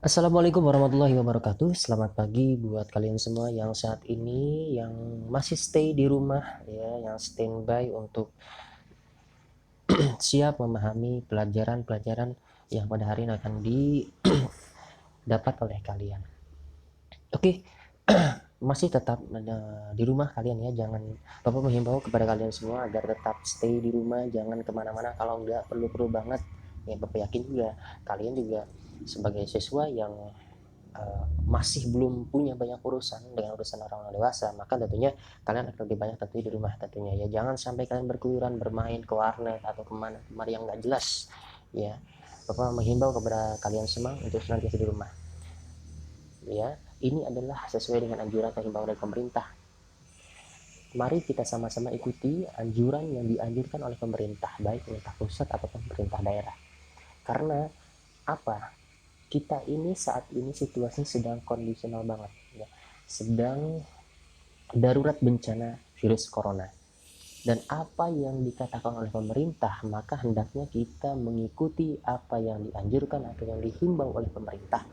Assalamualaikum warahmatullahi wabarakatuh. Selamat pagi buat kalian semua yang saat ini yang masih stay di rumah ya, yang standby untuk siap memahami pelajaran-pelajaran yang pada hari ini akan didapat oleh kalian. Oke, masih tetap di rumah kalian ya. Jangan Bapak menghimbau kepada kalian semua agar tetap stay di rumah, jangan kemana-mana kalau nggak perlu-perlu banget. Ya Bapak yakin juga kalian juga sebagai siswa yang masih belum punya banyak urusan dengan urusan orang dewasa, maka tentunya kalian akan lebih banyak tentunya di rumah tentunya ya. Jangan sampai kalian berkeluyuran bermain ke warnet atau kemana yang nggak jelas ya. Bapak menghimbau kepada kalian semua untuk senantiasa di rumah ya. Ini adalah sesuai dengan anjuran atau himbauan dari pemerintah. Mari kita sama-sama ikuti anjuran yang dianjurkan oleh pemerintah, baik pemerintah pusat atau pemerintah daerah. Karena apa, kita ini saat ini situasinya sedang kondisional banget ya, sedang darurat bencana virus corona. Dan apa yang dikatakan oleh pemerintah, maka hendaknya kita mengikuti apa yang dianjurkan atau yang dihimbau oleh pemerintah.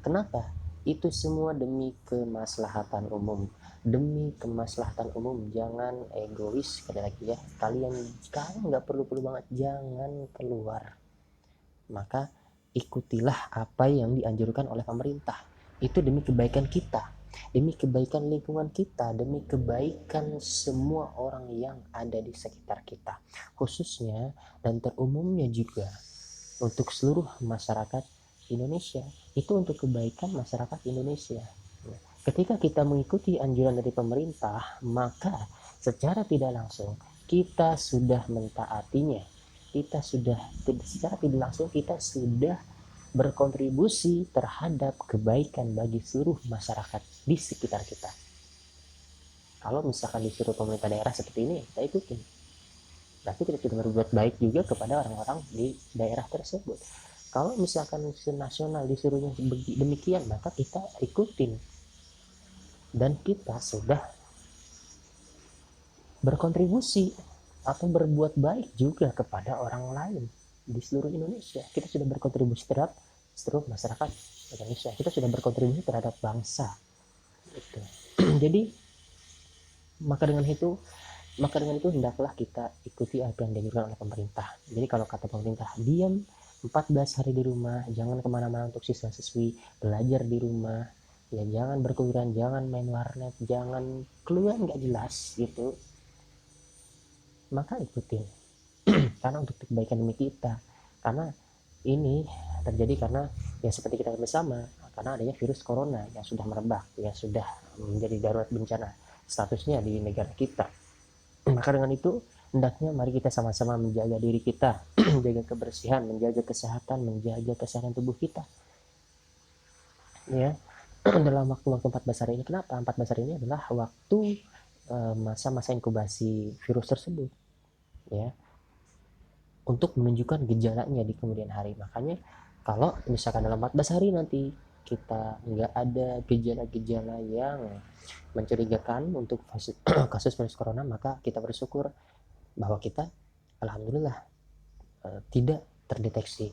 Kenapa? Itu semua demi kemaslahatan umum. Demi kemaslahatan umum, jangan egois sekali lagi ya. Kalian kalau nggak perlu-perlu banget, jangan keluar. Maka ikutilah apa yang dianjurkan oleh pemerintah. Itu demi kebaikan kita, demi kebaikan lingkungan kita, demi kebaikan semua orang yang ada di sekitar kita, khususnya dan terumumnya juga untuk seluruh masyarakat Indonesia. Itu untuk kebaikan masyarakat Indonesia. Ketika kita mengikuti anjuran dari pemerintah, maka secara tidak langsung kita sudah mentaatinya. Kita sudah secara tidak langsung kita sudah berkontribusi terhadap kebaikan bagi seluruh masyarakat di sekitar kita. Kalau misalkan disuruh pemerintah daerah seperti ini, kita ikutin. Berarti kita sudah berbuat baik juga kepada orang-orang di daerah tersebut. Kalau misalkan nasional disuruhnya demikian, maka kita ikutin. Dan kita sudah berkontribusi atau berbuat baik juga kepada orang lain di seluruh Indonesia. Kita sudah berkontribusi terhadap seluruh masyarakat Indonesia. Kita sudah berkontribusi terhadap bangsa. Gitu. Jadi maka dengan itu hendaklah kita ikuti apa yang dianjurkan oleh pemerintah. Jadi kalau kata pemerintah, diam 14 hari di rumah, jangan kemana-mana untuk siswa-siswi, belajar di rumah, ya jangan berkeluyuran, jangan main warnet, jangan keluar nggak jelas gitu. Maka ikutin, karena untuk kebaikan demi kita. Karena ini terjadi karena ya seperti kita bersama, karena adanya virus corona yang sudah merebak, yang sudah menjadi darurat bencana statusnya di negara kita. Maka dengan itu hendaknya mari kita sama-sama menjaga diri kita, menjaga kebersihan, menjaga kesehatan tubuh kita ya. Dalam waktu-waktu 14 hari ini, kenapa 14 hari ini adalah waktu masa-masa inkubasi virus tersebut ya, untuk menunjukkan gejalanya di kemudian hari. Makanya kalau misalkan dalam 14 hari nanti kita nggak ada gejala-gejala yang mencurigakan untuk kasus virus corona, maka kita bersyukur bahwa kita alhamdulillah tidak terdeteksi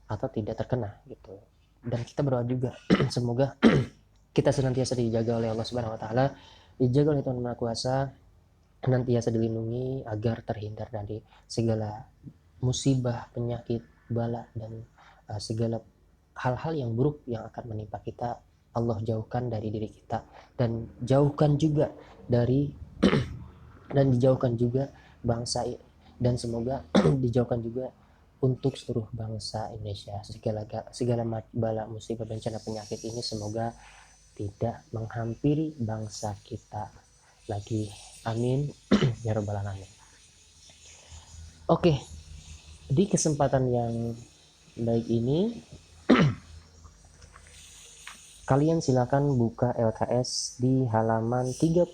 atau tidak terkena gitu. Dan kita berdoa juga semoga kita senantiasa dijaga oleh Allah Subhanahu wa taala, dijaga oleh Tuhan Maha Kuasa, senantiasa dilindungi agar terhindar dari segala musibah, penyakit, bala dan segala hal-hal yang buruk yang akan menimpa kita. Allah jauhkan dari diri kita, dan jauhkan juga dari dan dijauhkan juga bangsa, dan semoga dijauhkan juga untuk seluruh bangsa Indonesia segala bala musibah bencana penyakit ini semoga tidak menghampiri bangsa kita lagi, amin ya rabbal alamin. Oke, di kesempatan yang baik ini kalian silakan buka LKS di halaman 33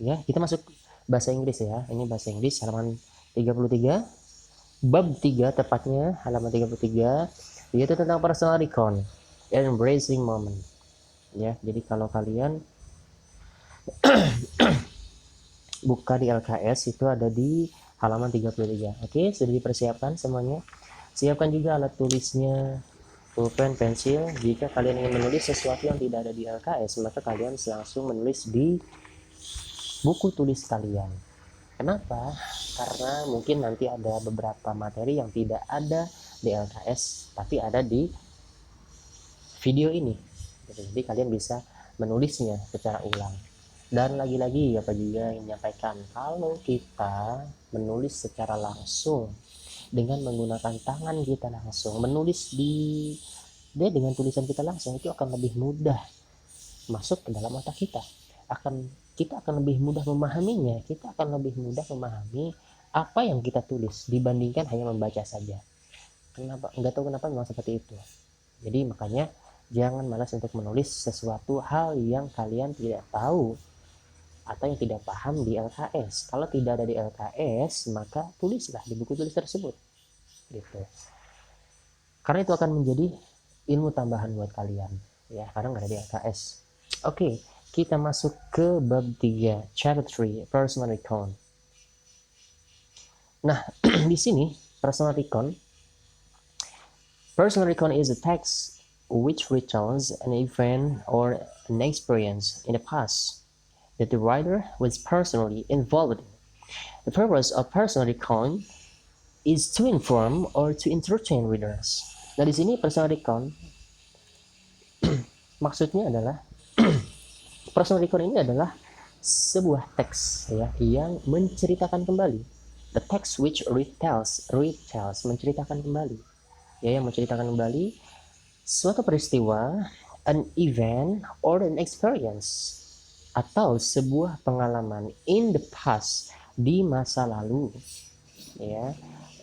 ya. Kita masuk bahasa Inggris ya. Ini bahasa Inggris halaman 33, bab 3 tepatnya, halaman 33, yaitu tentang personal recon and embracing moment ya. Jadi kalau kalian buka di LKS itu ada di halaman 33. Oke, sudah dipersiapkan semuanya. Siapkan juga alat tulisnya, pulpen, pensil. Jika kalian ingin menulis sesuatu yang tidak ada di LKS, maka kalian langsung menulis di buku tulis kalian. Kenapa? Karena mungkin nanti ada beberapa materi yang tidak ada di LKS, tapi ada di video ini. Jadi kalian bisa menulisnya secara ulang. Dan lagi-lagi apa juga yang menyampaikan, kalau kita menulis secara langsung dengan menggunakan tangan kita langsung, menulis dengan tulisan kita langsung, itu akan lebih mudah masuk ke dalam otak kita. Kita akan lebih mudah memahaminya, kita akan lebih mudah memahami apa yang kita tulis dibandingkan hanya membaca saja. Kenapa? Nggak tahu kenapa memang seperti itu. Jadi makanya jangan malas untuk menulis sesuatu hal yang kalian tidak tahu atau yang tidak paham di LKS. Kalau tidak ada di LKS, maka tulislah di buku tulis tersebut. Gitu. Karena itu akan menjadi ilmu tambahan buat kalian. Ya, karena nggak ada di LKS. Oke, kita masuk ke bab 3, chapter 3, personal recon. Nah, di sini personal recon is a text which retells an event or an experience in the past that the writer was personally involved in. The purpose of personal recon is to inform or to entertain readers. Nah, di sini personal recon maksudnya adalah personal recon ini adalah sebuah teks ya yang menceritakan kembali. The text which retells menceritakan kembali. Ya, yang menceritakan kembali suatu peristiwa, an event or an experience, atau sebuah pengalaman in the past, di masa lalu, ya,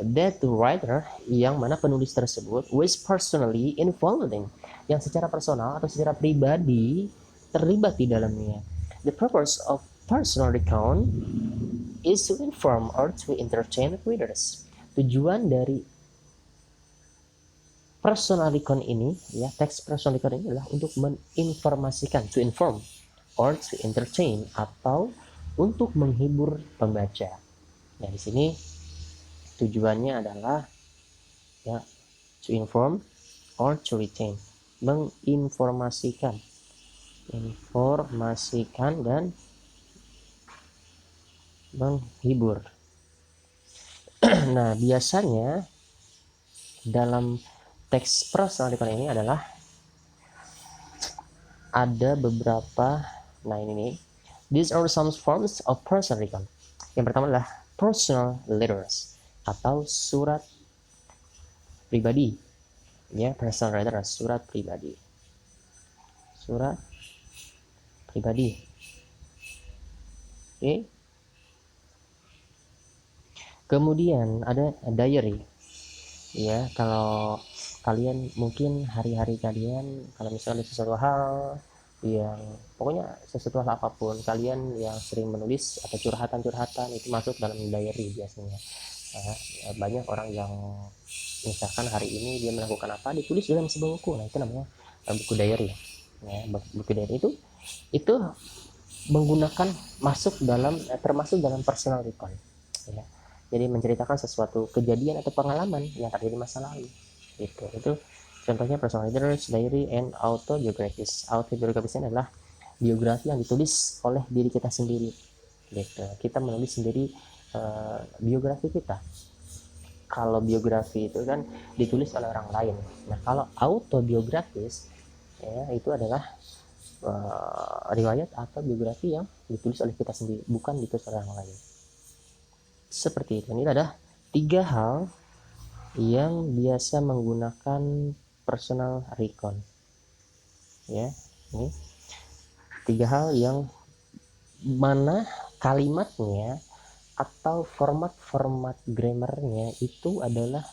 that the writer, yang mana penulis tersebut, was personally involved in, yang secara personal atau secara pribadi terlibat di dalamnya. The purpose of personal recount is to inform or to entertain readers. Tujuan dari personal recount ini, ya, teks personal recount ini adalah untuk menginformasikan, to inform or to entertain, atau untuk menghibur pembaca. Nah, di sini tujuannya adalah ya, to inform or to retain, menginformasikan, dan menghibur. Nah, biasanya dalam teks personal recount ini adalah ada beberapa. Nah, ini nih, these are some forms of personal recount. Yang pertama adalah personal letters atau surat pribadi. Ya, personal letters, surat pribadi. Oke. Kemudian ada diary. Ya, kalau kalian mungkin hari-hari kalian, kalau misalnya sesuatu hal yang pokoknya sesuatu hal apapun kalian yang sering menulis atau curhatan itu masuk dalam diary biasanya. Banyak orang yang misalkan hari ini dia melakukan apa, ditulis dalam sebuah buku. Nah, itu namanya buku diary. Ya, buku diary itu menggunakan termasuk dalam personal recount. Ya. Jadi menceritakan sesuatu kejadian atau pengalaman yang terjadi masa lalu. Itu contohnya personal letters, diary, and autobiographies. Autobiographies adalah biografi yang ditulis oleh diri kita sendiri. Gitu. Kita menulis sendiri biografi kita. Kalau biografi itu kan ditulis oleh orang lain. Nah, kalau autobiographies ya, itu adalah riwayat atau biografi yang ditulis oleh kita sendiri, bukan ditulis oleh orang lain. Seperti itu. Ini ada 3 hal yang biasa menggunakan personal recount. Ya, ini 3 hal yang mana kalimatnya atau format grammarnya itu adalah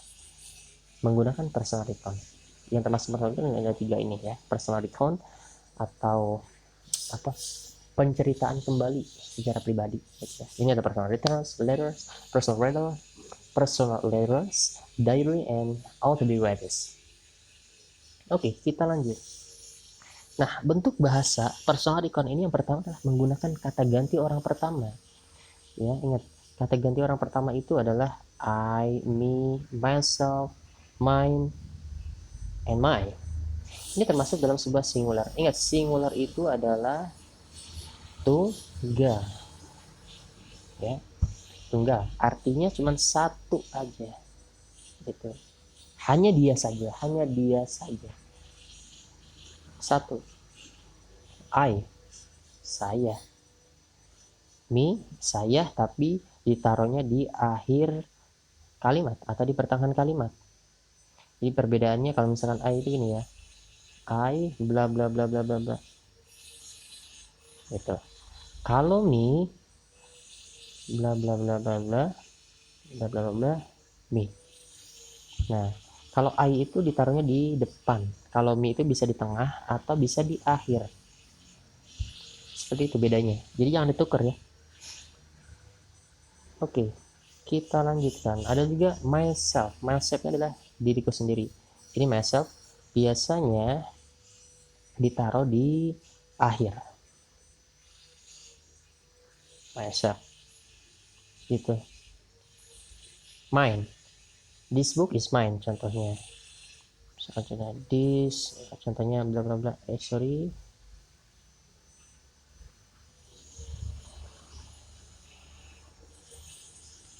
menggunakan personal recount. Yang termasuk personal recount ada 3 ini ya, personal recount atau penceritaan kembali secara pribadi. Ini ada personal letters, diary, and autobiographies. Oke, kita lanjut. Nah, bentuk bahasa personal recount ini yang pertama adalah menggunakan kata ganti orang pertama. Ya, ingat, kata ganti orang pertama itu adalah I, me, myself, mine, and my. Ini termasuk dalam sebuah singular. Ingat, singular itu adalah tunggal, ya, tunggal. Artinya cuma satu aja, gitu. Hanya dia saja, satu. I, saya. Me, saya, tapi ditaruhnya di akhir kalimat atau di pertengahan kalimat. Jadi perbedaannya kalau misalkan I itu gini ya, I bla bla bla bla bla bla, gitu. Kalau me bla bla bla bla bla bla bla bla me. Nah, kalau I itu ditaruhnya di depan, kalau me itu bisa di tengah atau bisa di akhir. Seperti itu bedanya. Jadi jangan ditukar ya. Oke, kita lanjutkan. Ada juga myself. Myself adalah diriku sendiri. Ini myself biasanya ditaruh di akhir. Myself. Gitu. Mine. This book is mine contohnya. Contohnya this, contohnya bla bla bla. Sorry.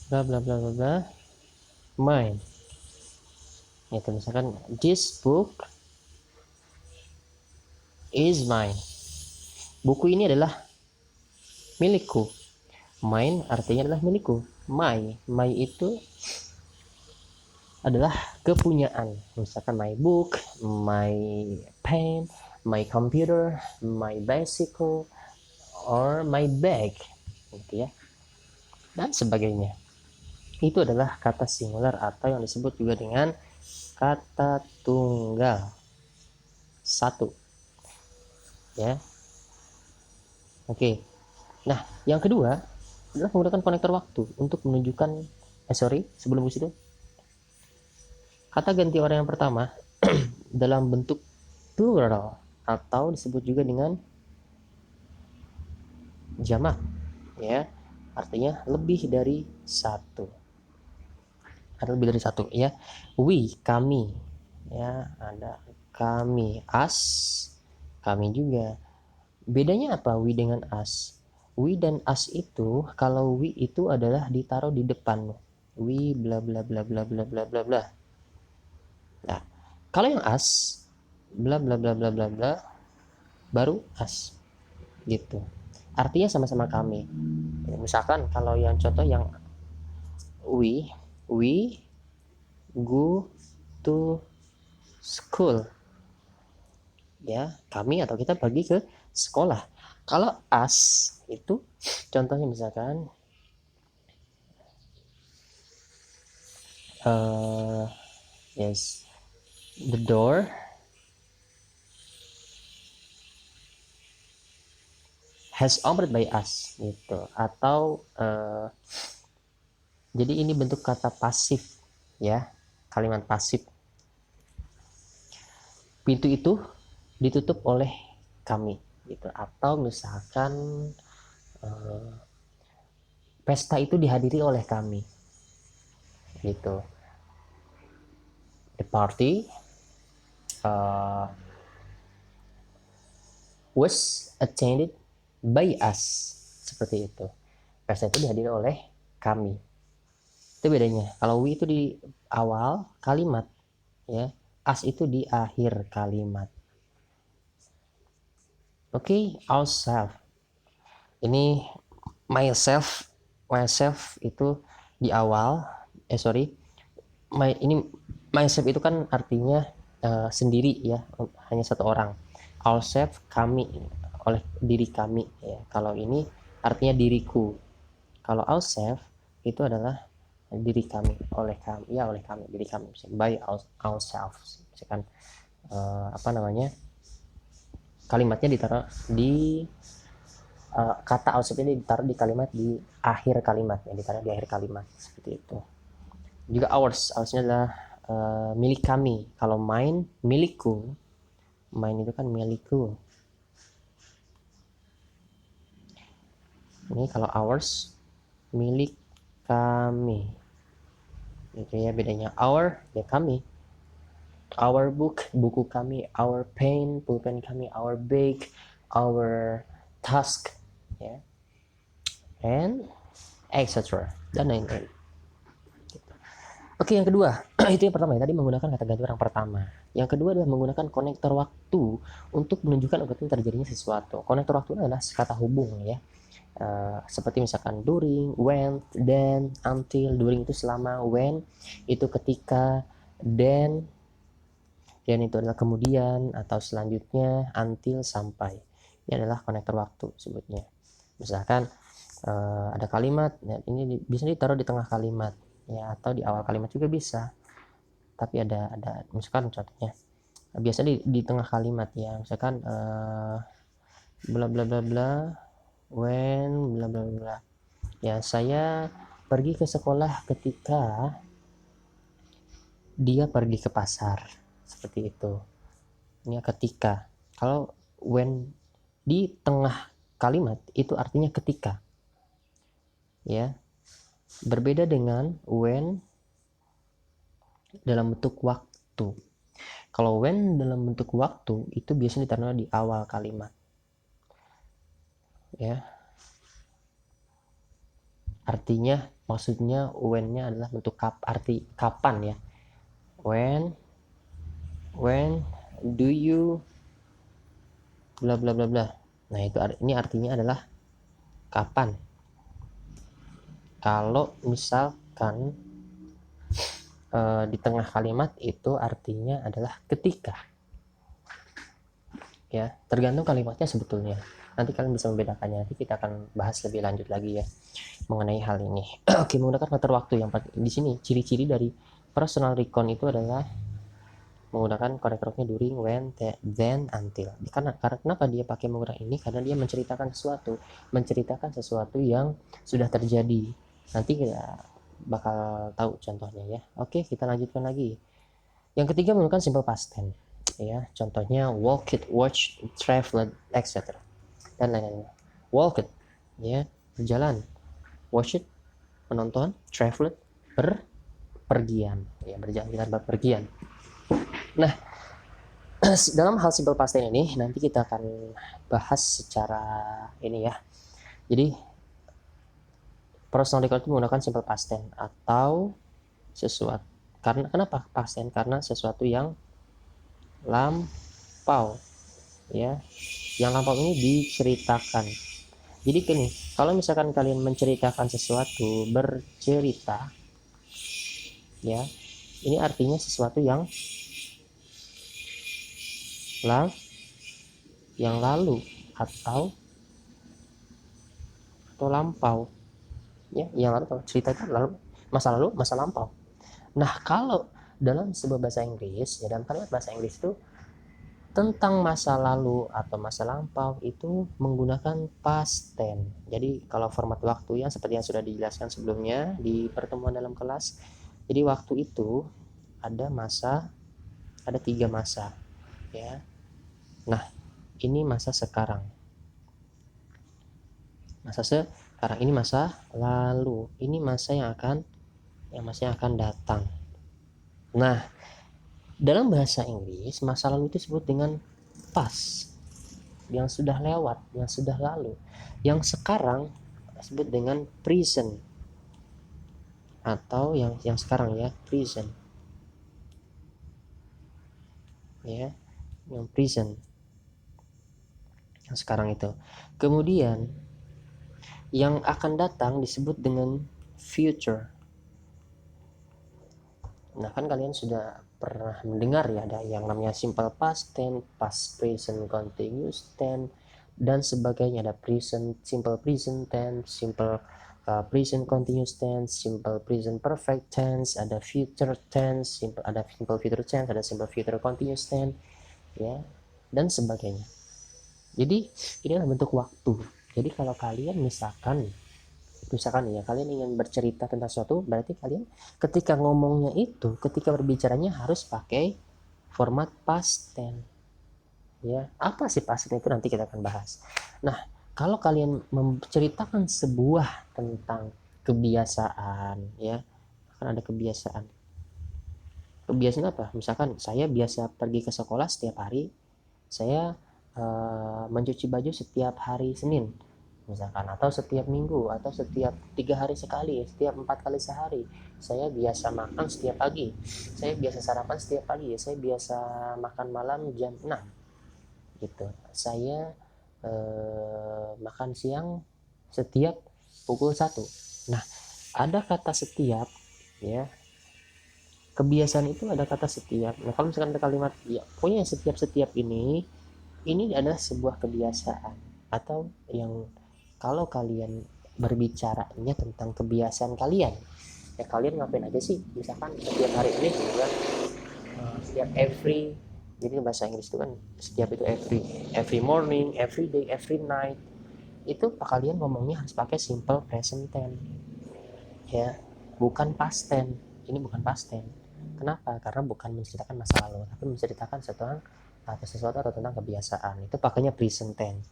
Bla bla bla bla bla. Mine. Itu misalkan this book is mine. Buku ini adalah milikku. Mine artinya adalah milikku. My itu adalah kepunyaan. Misalkan my book, my pen, my computer, my bicycle, or my bag, gitu ya, dan sebagainya. Itu adalah kata singular atau yang disebut juga dengan kata tunggal. Satu, ya. Oke. Nah, yang kedua adalah menggunakan konektor waktu untuk menunjukkan sebelum itu kata ganti orang yang pertama dalam bentuk plural atau disebut juga dengan jamak, ya, artinya lebih dari satu, ya. We, kami, ya, ada kami. Us, kami juga. Bedanya apa we dengan us? We dan us itu, kalau we itu adalah ditaruh di depan, we bla bla bla bla bla bla bla bla. Nah, kalau yang us bla bla bla bla bla bla baru us, gitu. Artinya sama-sama kami. Ya, misalkan kalau yang contoh yang we go to school, ya, kami atau kita pergi ke sekolah. Kalau us itu contohnya misalkan yes, the door has opened by us, gitu. Atau jadi ini bentuk kata pasif, ya, kalimat pasif. Pintu itu ditutup oleh kami, gitu. Atau misalkan pesta itu dihadiri oleh kami, gitu. The party was attended by us, seperti itu. Pesta itu dihadiri oleh kami. Itu bedanya. Kalau we itu di awal kalimat, ya, us itu di akhir kalimat. Oke, ourselves. Ini myself itu di awal. Ini myself itu kan artinya sendiri, ya, hanya satu orang. Ourselves, kami, oleh diri kami, ya. Kalau ini artinya diriku. Kalau ourselves itu adalah diri kami, oleh kami, ya, oleh kami, diri kami, by ourselves. Misalkan kalimatnya ditaruh di kata ourselves ini ditaruh di kalimat di akhir kalimat, ya, ditaruh di akhir kalimat, seperti itu. Juga oursnya adalah milik kami. Kalau mine, milikku. Mine itu kan milikku. Ini kalau ours, milik kami. Itu ya bedanya. Our, ya, kami. Our book, buku kami. Our pen, pulpen kami. Our bag, our task, ya, and etc. dan lain-lain. Oke, yang kedua, itu yang pertama ya, tadi menggunakan kata ganti orang pertama. Yang kedua adalah menggunakan konektor waktu untuk menunjukkan terjadinya sesuatu. Konektor waktu adalah kata hubung ya. Seperti misalkan during, when, then, until. During itu selama, when itu ketika, then itu adalah kemudian atau selanjutnya, until sampai. Ini adalah konektor waktu sebutnya. Misalkan ada kalimat, ya, ini bisa ditaruh di tengah kalimat ya, atau di awal kalimat juga bisa, tapi ada misalkan contohnya biasa di tengah kalimat ya, misalkan bla bla bla bla when bla bla bla ya, saya pergi ke sekolah ketika dia pergi ke pasar, seperti itu. Ini ketika. Kalau when di tengah kalimat itu artinya ketika ya, berbeda dengan when dalam bentuk waktu. Kalau when dalam bentuk waktu itu biasanya ditaruh di awal kalimat. Ya. Artinya maksudnya when-nya adalah bentuk arti kapan ya. When do you bla bla bla bla. Nah, ini artinya adalah kapan. Kalau misalkan di tengah kalimat itu artinya adalah ketika. Ya, tergantung kalimatnya sebetulnya. Nanti kalian bisa membedakannya. Nanti kita akan bahas lebih lanjut lagi ya mengenai hal ini. Oke, menggunakan faktor waktu yang di sini ciri-ciri dari personal recon itu adalah menggunakan konektornya during, when, then, until. Karena kenapa dia pakai menggunakan ini? Karena dia menceritakan sesuatu yang sudah terjadi. Nanti kita bakal tahu contohnya ya. Oke, kita lanjutkan lagi. Yang ketiga menggunakan simple past tense ya. Contohnya walked, watched, traveled, etc. dan lain-lain. Walked ya, berjalan. Watched, menonton. Traveled, berpergian ya, berjalan kita berpergian. Nah, dalam hal simple past tense ini nanti kita akan bahas secara ini ya. Jadi personal record itu menggunakan simple past tense atau sesuatu. Karena kenapa past tense? Karena sesuatu yang lampau ya. Yang lampau ini diceritakan. Jadi gini, kalau misalkan kalian menceritakan sesuatu, bercerita ya, ini artinya sesuatu yang lalu atau lampau ya, yang lalu. Cerita itu lalu, masa lampau. Nah, kalau dalam sebuah bahasa Inggris ya, dalam kalimat bahasa Inggris itu tentang masa lalu atau masa lampau itu menggunakan past tense. Jadi kalau format waktu yang seperti yang sudah dijelaskan sebelumnya di pertemuan dalam kelas, jadi waktu itu ada 3 masa ya. Nah, ini masa sekarang. Masa sekarang ini masa lalu. Ini masa yang akan datang. Nah, dalam bahasa Inggris masa lalu itu disebut dengan past, yang sudah lewat, yang sudah lalu. Yang sekarang disebut dengan present, atau yang sekarang ya, present ya, yang present, yang sekarang itu. Kemudian yang akan datang disebut dengan future. Nah, kan kalian sudah pernah mendengar ya, ada yang namanya simple past tense, past present continuous tense dan sebagainya. Ada simple present tense, simple present continuous tense, simple present perfect tense, ada future tense, ada simple future tense, ada simple future continuous tense ya, dan sebagainya. Jadi inilah bentuk waktu. Jadi kalau kalian misalkan ya, kalian ingin bercerita tentang sesuatu, berarti kalian ketika ngomongnya itu, ketika berbicaranya harus pakai format past tense ya. Apa sih past tense itu nanti kita akan bahas. Nah, kalau kalian menceritakan sebuah tentang kebiasaan ya, akan ada kebiasaan. Kebiasaan apa? Misalkan saya biasa pergi ke sekolah setiap hari, saya mencuci baju setiap hari Senin misalkan, atau setiap minggu, atau setiap 3 hari sekali, setiap 4 kali sehari. Saya biasa makan setiap pagi, saya biasa sarapan setiap pagi, saya biasa makan malam jam 6 gitu. Saya makan siang setiap pukul 1. Nah, ada kata setiap ya. Kebiasaan itu ada kata setiap. Nah, kalau misalkan ada kalimat ya, pokoknya setiap ini adalah sebuah kebiasaan, atau yang kalau kalian berbicaranya tentang kebiasaan kalian, ya kalian ngapain aja sih, misalkan setiap hari ini gitu kan, setiap every, jadi bahasa Inggris itu kan setiap itu every morning, every day, every night, itu kalian ngomongnya harus pakai simple present tense ya, bukan past tense. Ini bukan past tense. Kenapa? Karena bukan menceritakan masa lalu, tapi menceritakan sesuatu atau tentang kebiasaan. Itu pakainya present tense.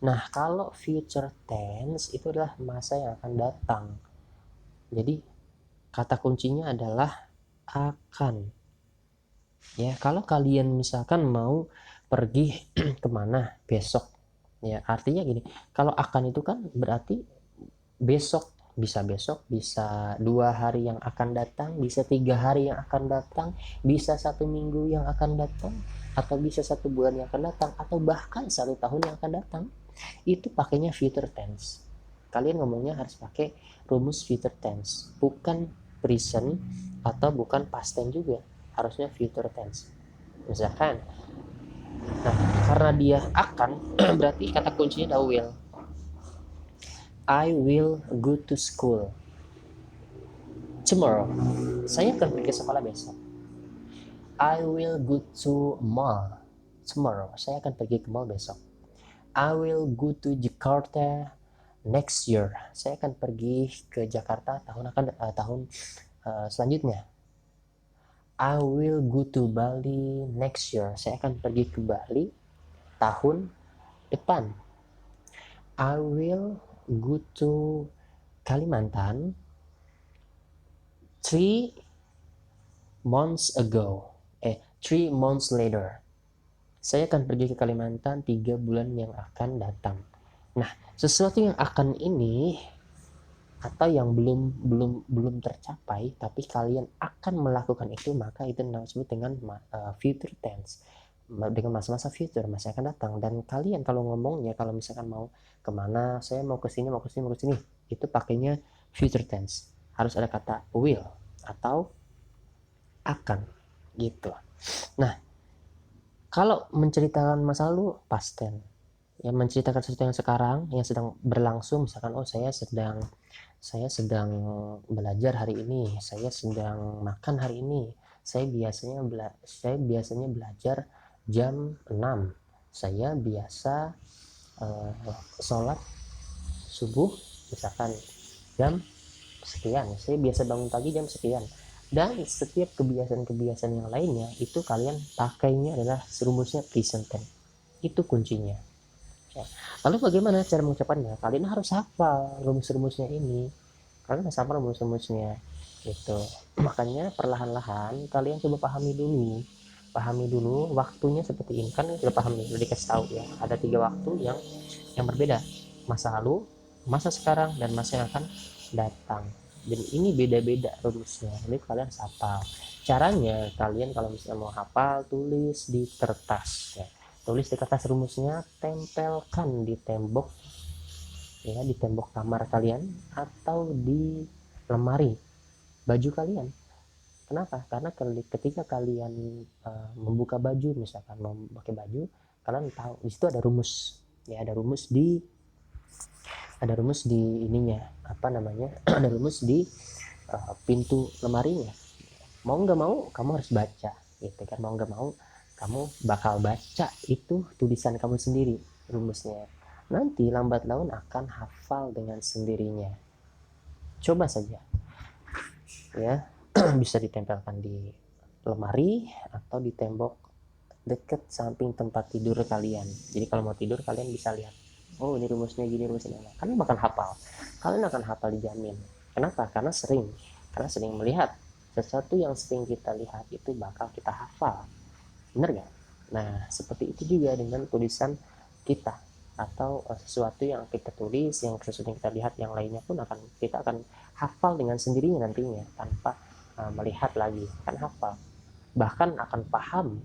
Nah, kalau future tense itu adalah masa yang akan datang. Jadi, kata kuncinya adalah akan. Ya, kalau kalian misalkan mau pergi kemana besok, ya artinya gini. Kalau akan itu kan berarti besok, bisa 2 hari yang akan datang, bisa 3 hari yang akan datang, bisa 1 minggu yang akan datang, atau bisa 1 bulan yang akan datang, atau bahkan 1 tahun yang akan datang. Itu pakainya future tense. Kalian ngomongnya harus pakai rumus future tense, bukan present atau bukan past tense juga, harusnya future tense. Misalkan, nah karena dia akan berarti kata kuncinya adalah will. I will go to school tomorrow. Saya akan pergi ke sekolah besok. I will go to mall tomorrow. Saya akan pergi ke mall besok. I will go to Jakarta next year. Saya akan pergi ke Jakarta tahun selanjutnya. I will go to Bali next year. Saya akan pergi ke Bali tahun depan. I will go to Kalimantan 3 months later. Saya akan pergi ke Kalimantan 3 bulan yang akan datang. Nah, sesuatu yang akan ini atau yang belum tercapai tapi kalian akan melakukan itu, maka itu disebut dengan future tense, dengan masa-masa future, masa akan datang. Dan kalian kalau ngomongnya, kalau misalkan mau kemana, saya mau ke sini, itu pakainya future tense, harus ada kata will atau akan gitu. Nah, kalau menceritakan masa lalu past tense, ya menceritakan sesuatu yang sekarang yang sedang berlangsung. Misalkan, oh saya sedang belajar hari ini, saya sedang makan hari ini, saya biasanya belajar jam 6, saya biasa sholat subuh misalkan jam sekian, saya biasa bangun pagi jam sekian, dan setiap kebiasaan-kebiasaan yang lainnya itu kalian pakainya adalah rumusnya present tense. Itu kuncinya ya. Lalu bagaimana cara mengucapkannya? Kalian harus hafal rumus-rumusnya ini, kalian harus hafal rumus-rumusnya gitu. Makanya perlahan-lahan kalian coba pahami dulu waktunya seperti ini. Kan sudah paham nih, sudah dikasih tahu ya, ada 3 waktu yang berbeda: masa lalu, masa sekarang, dan masa yang akan datang. Dan ini beda-beda rumusnya, jadi kalian harus hafal. Caranya, kalian kalau misalnya mau hafal, tulis di kertas ya. Tulis di kertas rumusnya, tempelkan di tembok ya, di tembok kamar kalian atau di lemari baju kalian. Kenapa? Karena ketika kalian membuka baju, misalkan mau pakai baju, kalian tahu di situ ada rumus ya, ada rumus di ininya, apa namanya, ada rumus di pintu lemarinya. Mau nggak mau kamu harus baca gitu kan, mau nggak mau kamu bakal baca itu tulisan kamu sendiri rumusnya. Nanti lambat laun akan hafal dengan sendirinya. Coba saja ya. Bisa ditempelkan di lemari atau di tembok deket samping tempat tidur kalian. Jadi kalau mau tidur kalian bisa lihat, oh ini rumusnya gini, rumusnya gini. Kalian akan hafal dijamin. Kenapa? Karena sering melihat sesuatu yang sering kita lihat itu bakal kita hafal, bener gak? Nah seperti itu juga dengan tulisan kita, atau sesuatu yang kita tulis, yang sesuatu yang kita lihat yang lainnya pun kita akan hafal dengan sendirinya nantinya tanpa melihat lagi, akan hafal, bahkan akan paham.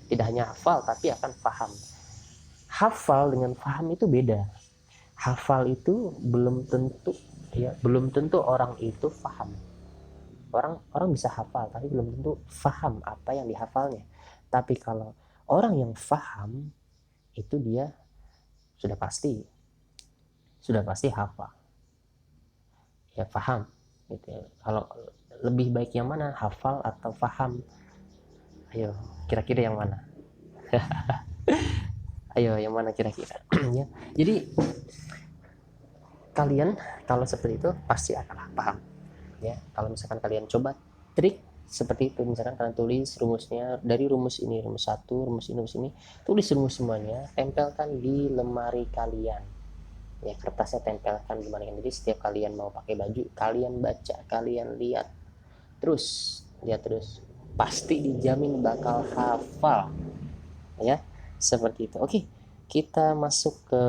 Tidak hanya hafal tapi akan paham. Hafal dengan paham itu beda. Hafal itu belum tentu, ya belum tentu orang itu paham. Orang bisa hafal tapi belum tentu paham apa yang dihafalnya. Tapi kalau orang yang paham itu dia sudah pasti hafal, ya paham gitu ya. Kalau lebih baik yang mana, hafal atau paham? Ayo kira-kira yang mana? Ayo yang mana kira-kira? Ya jadi kalian kalau seperti itu pasti akan paham ya. Kalau misalkan kalian coba trik seperti itu, misalkan kalian tulis rumusnya dari rumus ini, rumus 1, rumus ini, tulis rumus semuanya, tempelkan di lemari kalian ya, kertasnya tempelkan di mana. Jadi setiap kalian mau pakai baju, kalian baca, kalian lihat terus, pasti dijamin bakal hafal ya, seperti itu. Oke, kita masuk ke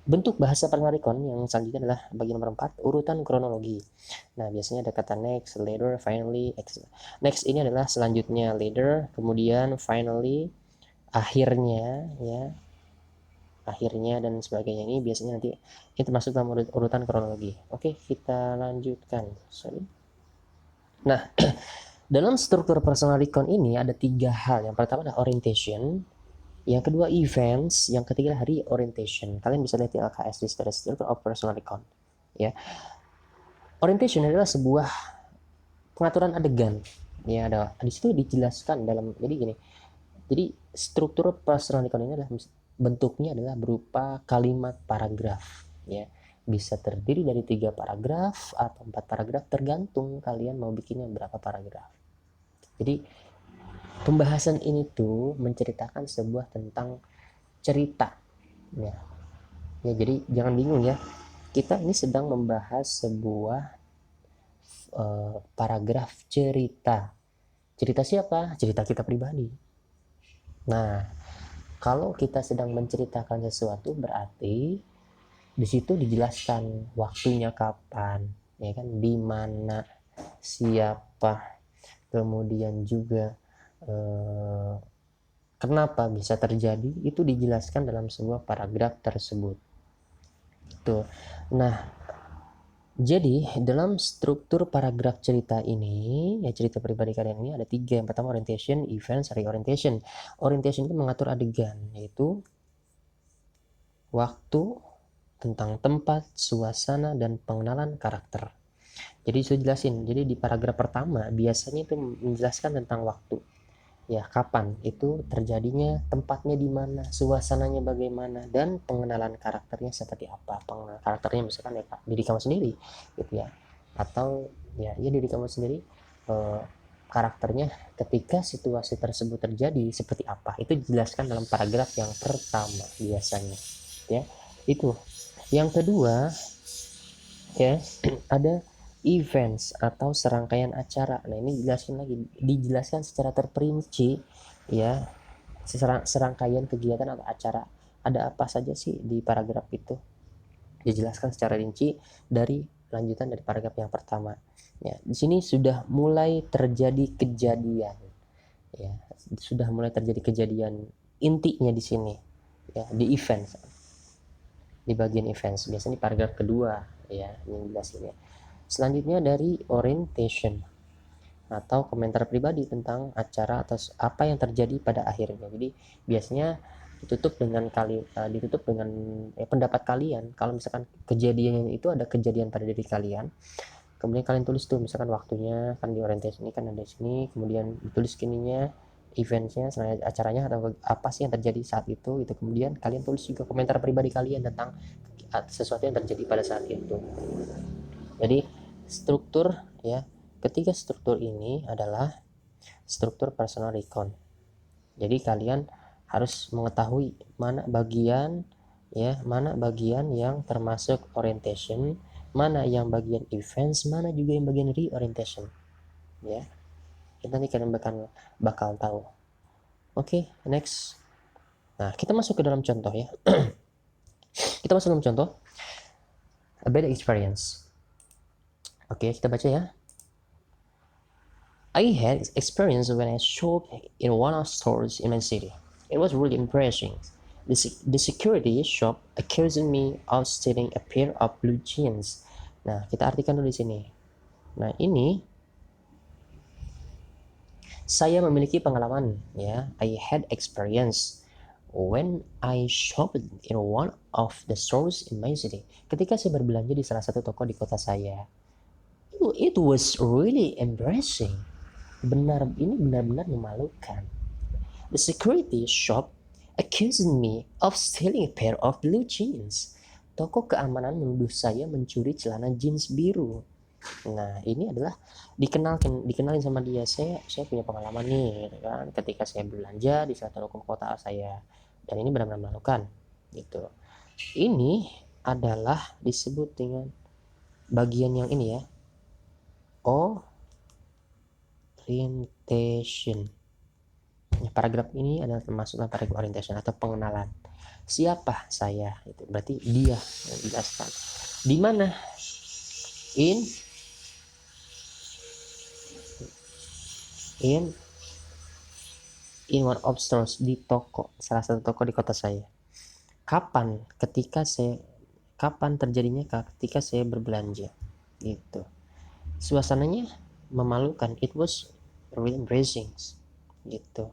bentuk bahasa personal recon yang selanjutnya adalah bagian nomor 4, urutan kronologi. Nah, biasanya ada kata next, later, finally. Next ini adalah selanjutnya, later, kemudian finally, akhirnya ya, akhirnya dan sebagainya. Ini biasanya nanti itu masuk dalam urutan kronologi. Oke, kita lanjutkan. Nah, dalam struktur personal recon ini ada 3 hal. Yang pertama adalah orientation, yang kedua events, yang ketiga hari orientation. Kalian bisa lihat di LKS di Structure of Personal Recon. Ya, orientation adalah sebuah pengaturan adegan. Ya, ada di situ dijelaskan dalam, jadi gini. Jadi struktur personal recon ini adalah bentuknya adalah berupa kalimat paragraf. Ya, bisa terdiri dari 3 paragraf atau 4 paragraf, tergantung kalian mau bikinnya berapa paragraf. Jadi pembahasan ini tuh menceritakan sebuah tentang cerita ya. Jadi jangan bingung ya, kita ini sedang membahas sebuah paragraf cerita siapa? Cerita kita pribadi. Nah, kalau kita sedang menceritakan sesuatu berarti di situ dijelaskan waktunya kapan, ya kan, di mana, siapa, kemudian juga kenapa bisa terjadi, itu dijelaskan dalam sebuah paragraf tersebut. Tuh. Nah, jadi dalam struktur paragraf cerita ini, ya cerita pribadi kalian ini ada 3. Yang pertama orientation, events, reorientation. Orientation itu mengatur adegan, yaitu waktu, tentang tempat, suasana, dan pengenalan karakter. Jadi saya jelasin, jadi di paragraf pertama biasanya itu menjelaskan tentang waktu. Ya, kapan itu terjadinya, tempatnya di mana, suasananya bagaimana, dan pengenalan karakternya seperti apa. Pengenalan karakternya misalkan ya diri kamu sendiri gitu ya, atau ya diri kamu sendiri, karakternya ketika situasi tersebut terjadi seperti apa, itu dijelaskan dalam paragraf yang pertama biasanya ya. Itu yang kedua ya, ada events atau serangkaian acara. Nah, ini dijelaskan secara terperinci ya, serangkaian kegiatan atau acara. Ada apa saja sih di paragraf itu? Dijelaskan secara rinci dari lanjutan dari paragraf yang pertama. Ya, di sini sudah mulai terjadi kejadian. Ya, sudah mulai terjadi kejadian. Intinya di sini ya, di events. Di bagian events biasanya di paragraf kedua ya, yang jelasin ya. Selanjutnya dari orientation atau komentar pribadi tentang acara atau apa yang terjadi pada akhirnya. Jadi biasanya ditutup dengan pendapat kalian. Kalau misalkan kejadian itu ada kejadian pada diri kalian, kemudian kalian tulis tuh misalkan waktunya, kan di orientation ini kan ada di sini, kemudian ditulis kininya, eventnya, acaranya atau apa sih yang terjadi saat itu. Kemudian kalian tulis juga komentar pribadi kalian tentang sesuatu yang terjadi pada saat itu. Jadi struktur ya, ketiga struktur ini adalah struktur personal recon. Jadi kalian harus mengetahui mana bagian yang termasuk orientation, mana yang bagian events, mana juga yang bagian reorientation. ya. Nanti kalian bakal tahu. Oke, next. Nah, kita masuk ke dalam contoh ya. Kita masuk dalam contoh. A bad experience. Oke, kita baca ya. I had experience when I shopped in one of stores in my city. It was really impressive. The security shop accused me of stealing a pair of blue jeans. Nah, kita artikan dulu di sini. Nah, ini saya memiliki pengalaman ya. I had experience when I shopped in one of the stores in my city. Ketika saya berbelanja di salah satu toko di kota saya. It was really embarrassing. Ini benar-benar memalukan. The security shop accused me of stealing a pair of blue jeans. Toko keamanan menuduh saya mencuri celana jeans biru. Nah, ini adalah dikenalin sama dia. Saya punya pengalaman nih, gitu kan, ketika saya belanja di salah satu toko kota saya. Dan ini benar-benar memalukan, gitu. Ini adalah disebut dengan bagian yang ini ya. Orientation. Paragraf ini adalah termasuk dalam paragraf orientation atau pengenalan. Siapa saya? Itu berarti dia yang dijelaskan. Di mana? In one of stores, di toko, salah satu toko di kota saya. Kapan terjadinya? Ketika saya berbelanja. Gitu. Suasananya memalukan. It was really embarrassing. Gitu.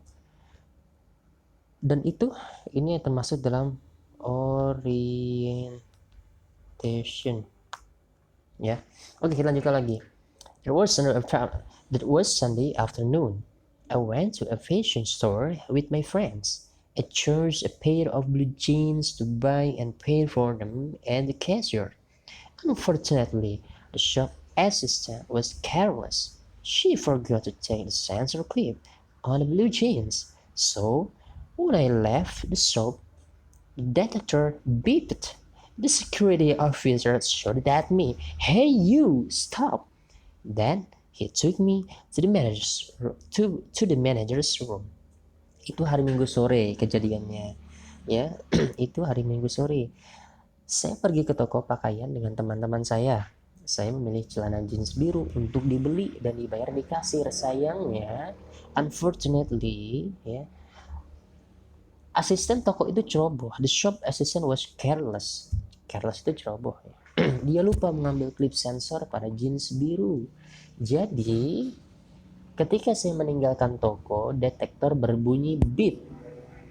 Dan ini termasuk dalam orientation. Ya. Oke, kita lanjutkan lagi. That was Sunday afternoon. I went to a fashion store with my friends. I chose a pair of blue jeans to buy and pay for them at the cashier. Unfortunately, the shop assistant was careless. She forgot to take the sensor clip on the blue jeans. So, when I left the shop, the detector beeped. The security officer shouted at me, "Hey you, stop!" Then he took me to the manager's room. Itu hari Minggu sore kejadiannya. Ya, itu hari Minggu sore. Saya pergi ke toko pakaian dengan teman-teman saya. Saya memilih celana jeans biru untuk dibeli dan dibayar di kasir. Sayangnya, unfortunately, ya, asisten toko itu ceroboh. The shop assistant was careless. Careless itu ceroboh. Ya. Dia lupa mengambil klip sensor pada jeans biru. Jadi, ketika saya meninggalkan toko, detektor berbunyi beep.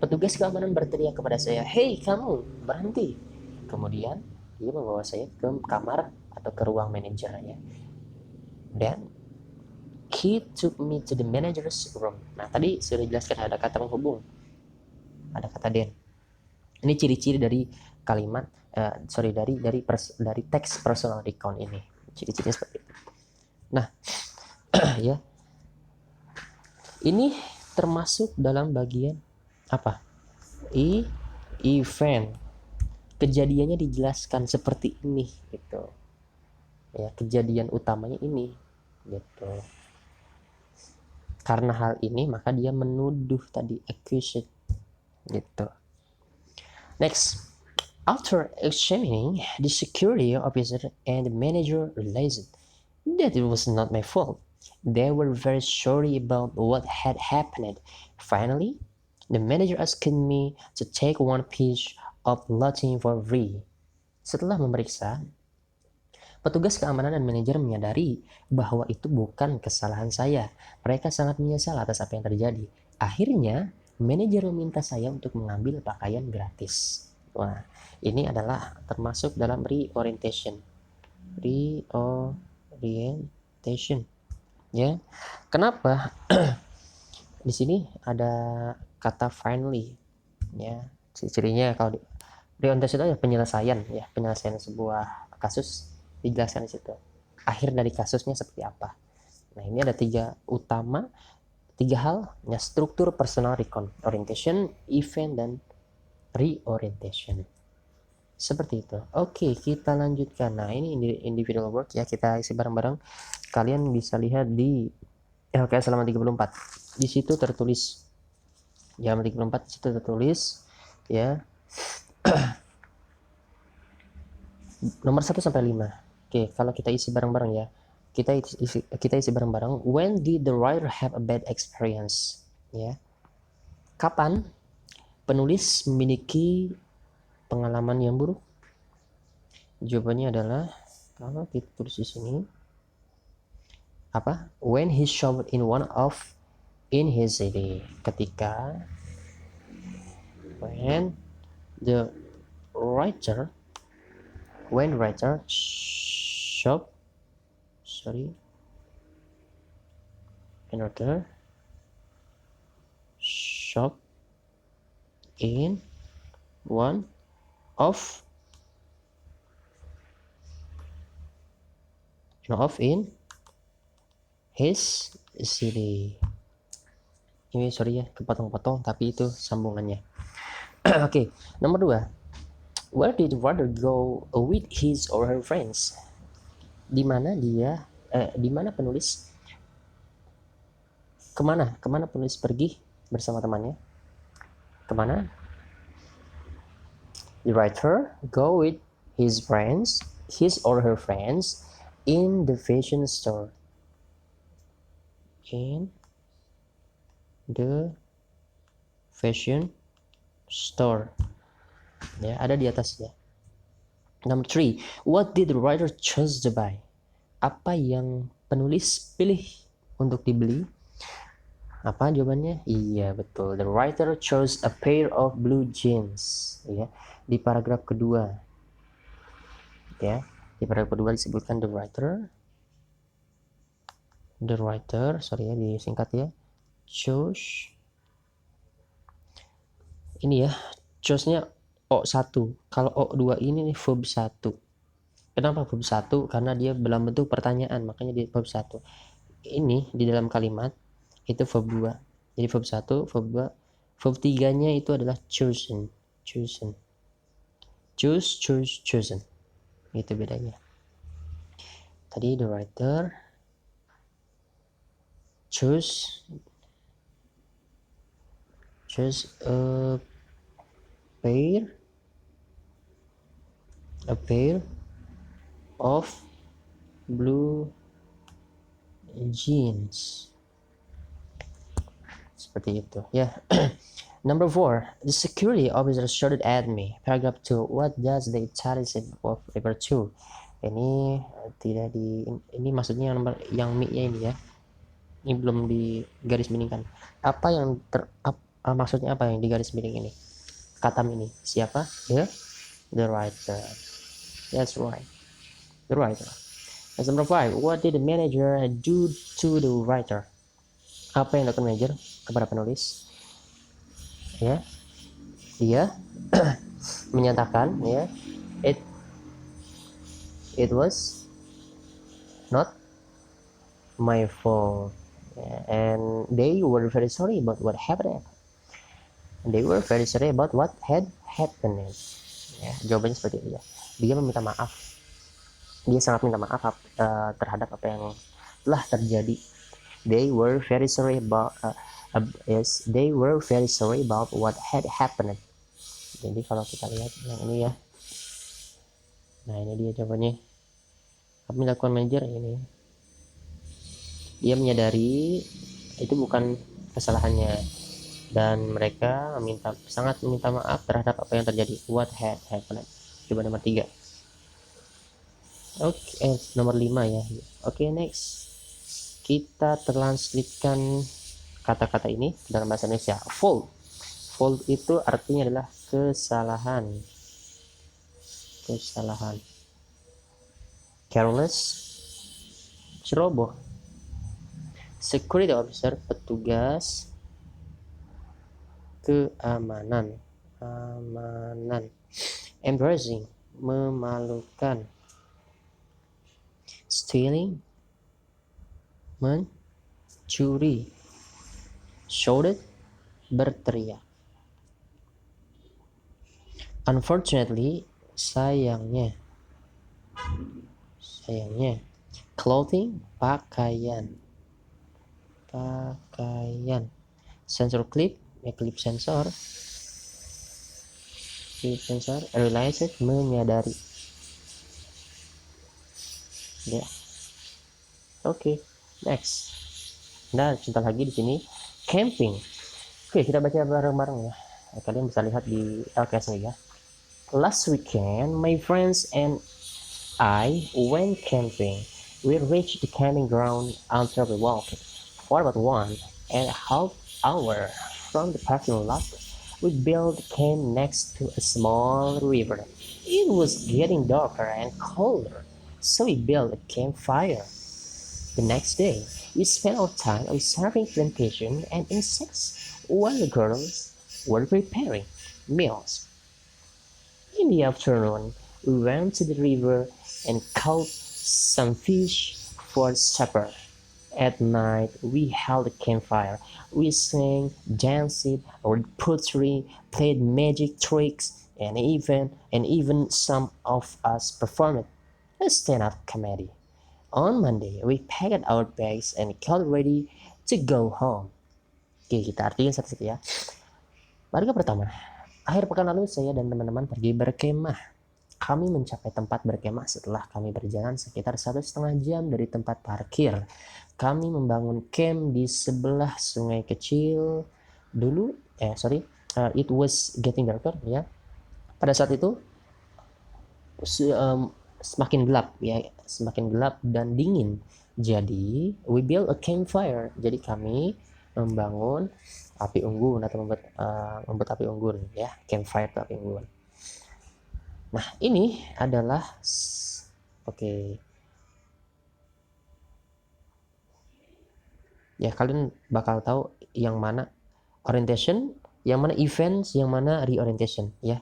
Petugas keamanan berteriak kepada saya, "Hei kamu, berhenti." Kemudian, dia membawa saya ke kamar atau ke ruang manajernya. Dan he took me to the manager's room. Nah, tadi sudah dijelaskan ada kata penghubung. Ada kata then. Ini ciri-ciri dari kalimat dari teks personal recount ini. Ciri-cirinya seperti itu. Nah, ya. Ini termasuk dalam bagian apa? Event. Kejadiannya dijelaskan seperti ini gitu. Ya, kejadian utamanya ini gitu. Karena hal ini maka dia menuduh tadi, accused gitu. Next. After examining, the security officer and the manager realized that it was not my fault. They were very sorry about what had happened. Finally, the manager asked me to take one piece of clothing for free. Setelah memeriksa, petugas keamanan dan manajer menyadari bahwa itu bukan kesalahan saya. Mereka sangat menyesal atas apa yang terjadi. Akhirnya, manajer meminta saya untuk mengambil pakaian gratis. Wah, ini adalah termasuk dalam reorientation. Reorientation. Ya. Kenapa? Di sini ada kata finally. Ya, ciri-cirinya kalau reorientation itu penyelesaian sebuah kasus dijelaskan di situ. Akhir dari kasusnya seperti apa. Nah, ini ada tiga hal, ya, struktur personal recount, orientation, event, dan reorientation. Seperti itu. Oke, kita lanjutkan. Nah, ini individual work ya, kita isi bareng-bareng. Kalian bisa lihat di LKS halaman 34. Di situ tertulis ya, halaman 34 di situ tertulis ya nomor 1 sampai 5. Oke, kalau kita isi bareng-bareng ya. Kita isi bareng-bareng. When did the writer have a bad experience? Ya. Kapan penulis memiliki pengalaman yang buruk? Jawabannya adalah kalau kita tulis di sini apa? When he showed in his city. Ketika when the writer shop in one of in his city. Ini sorry ya, kepotong-potong tapi itu sambungannya. Oke, nomor 2. Where did Walter go with his or her friends? Di mana penulis kemana penulis pergi bersama temannya? Kemana? The writer go with his or her friends in the fashion store. In the fashion store. Ya, ada di atasnya. Number 3. What did the writer choose to buy? Apa yang penulis pilih untuk dibeli? Apa jawabannya? Iya, betul. The writer chose a pair of blue jeans. Ya, di paragraf kedua. Ya, di paragraf kedua disebutkan the writer, sorry ya disingkat ya. Chose. Ini ya, chose-nya O1. Kalau O2 ini nih verb 1. Kenapa verb 1? Karena dia dalam bentuk pertanyaan, makanya dia verb 1. Ini di dalam kalimat itu verb 2. Jadi verb 1, verb 2, verb 3-nya itu adalah chosen. Chosen. Itu bedanya. Tadi the writer choose a pair of blue jeans. Seperti itu ya. Number 4. The security officer shouted at me. Paragraph 2. What does the italicate of paper 2? Ini tidak ini maksudnya yang mi-nya ini ya. Ini belum di garis miringkan. Apa yang maksudnya apa yang di garis miring ini? Katam ini siapa? The writer. That's right. The writer. That's number 5. What did the manager do to the writer? Apa yang dilakukan manager kepada penulis? Ya, dia menyatakan ya, it was not my fault, and they were very sorry about what happened. Ya, jawabannya seperti itu ya. Dia meminta maaf. Dia sangat minta maaf terhadap apa yang telah terjadi. They were very sorry about what had happened. Jadi kalau kita lihat yang ini ya. Nah, ini dia jawabannya. Apa yang dilakukan manajer ini? Dia menyadari itu bukan kesalahannya dan mereka sangat meminta maaf terhadap apa yang terjadi. What had happened. Coba nomor 3. Oke, nomor 5 ya. Oke, next. Kita translatekan kata-kata ini dalam bahasa Indonesia. Fault itu artinya adalah kesalahan. Careless, ceroboh. Security officer, petugas keamanan. Embarrassing, memalukan. Stealing, mencuri. Shouted, berteriak. Unfortunately, sayangnya. Clothing, pakaian. pakaian. Sensor clip, clip sensor, realized, menyadari. Ya, oke, next. Nah, contoh lagi di sini, camping. Oke, kita baca bareng-bareng ya. Kalian bisa lihat di LKS nih ya. Last weekend, my friends and I went camping. We reached the camping ground after we walked for about 1.5 hours from the parking lot. We built a camp next to a small river. It was getting darker and colder, so we built a campfire. The next day, we spent our time observing plantation and insects while the girls were preparing meals. In the afternoon, we went to the river and caught some fish for supper. At night, we held a campfire. We sang, danced, read poetry, played magic tricks, and even some of us performed a stand-up comedy. On Monday, we packed our bags and got ready to go home. Oke, kita artikan satu-satu ya. Warga pertama, akhir pekan lalu saya dan teman-teman pergi berkemah. Kami mencapai tempat berkemah setelah kami berjalan sekitar 1,5 jam dari tempat parkir. Kami membangun camp di sebelah sungai kecil. It was getting darker ya. Pada saat itu semakin gelap dan dingin. Jadi we build a campfire. Jadi kami membangun api unggun atau membuat api unggun ya. Campfire itu api unggun. Nah, ini adalah ya, kalian bakal tahu yang mana orientation, yang mana events, yang mana reorientation ya.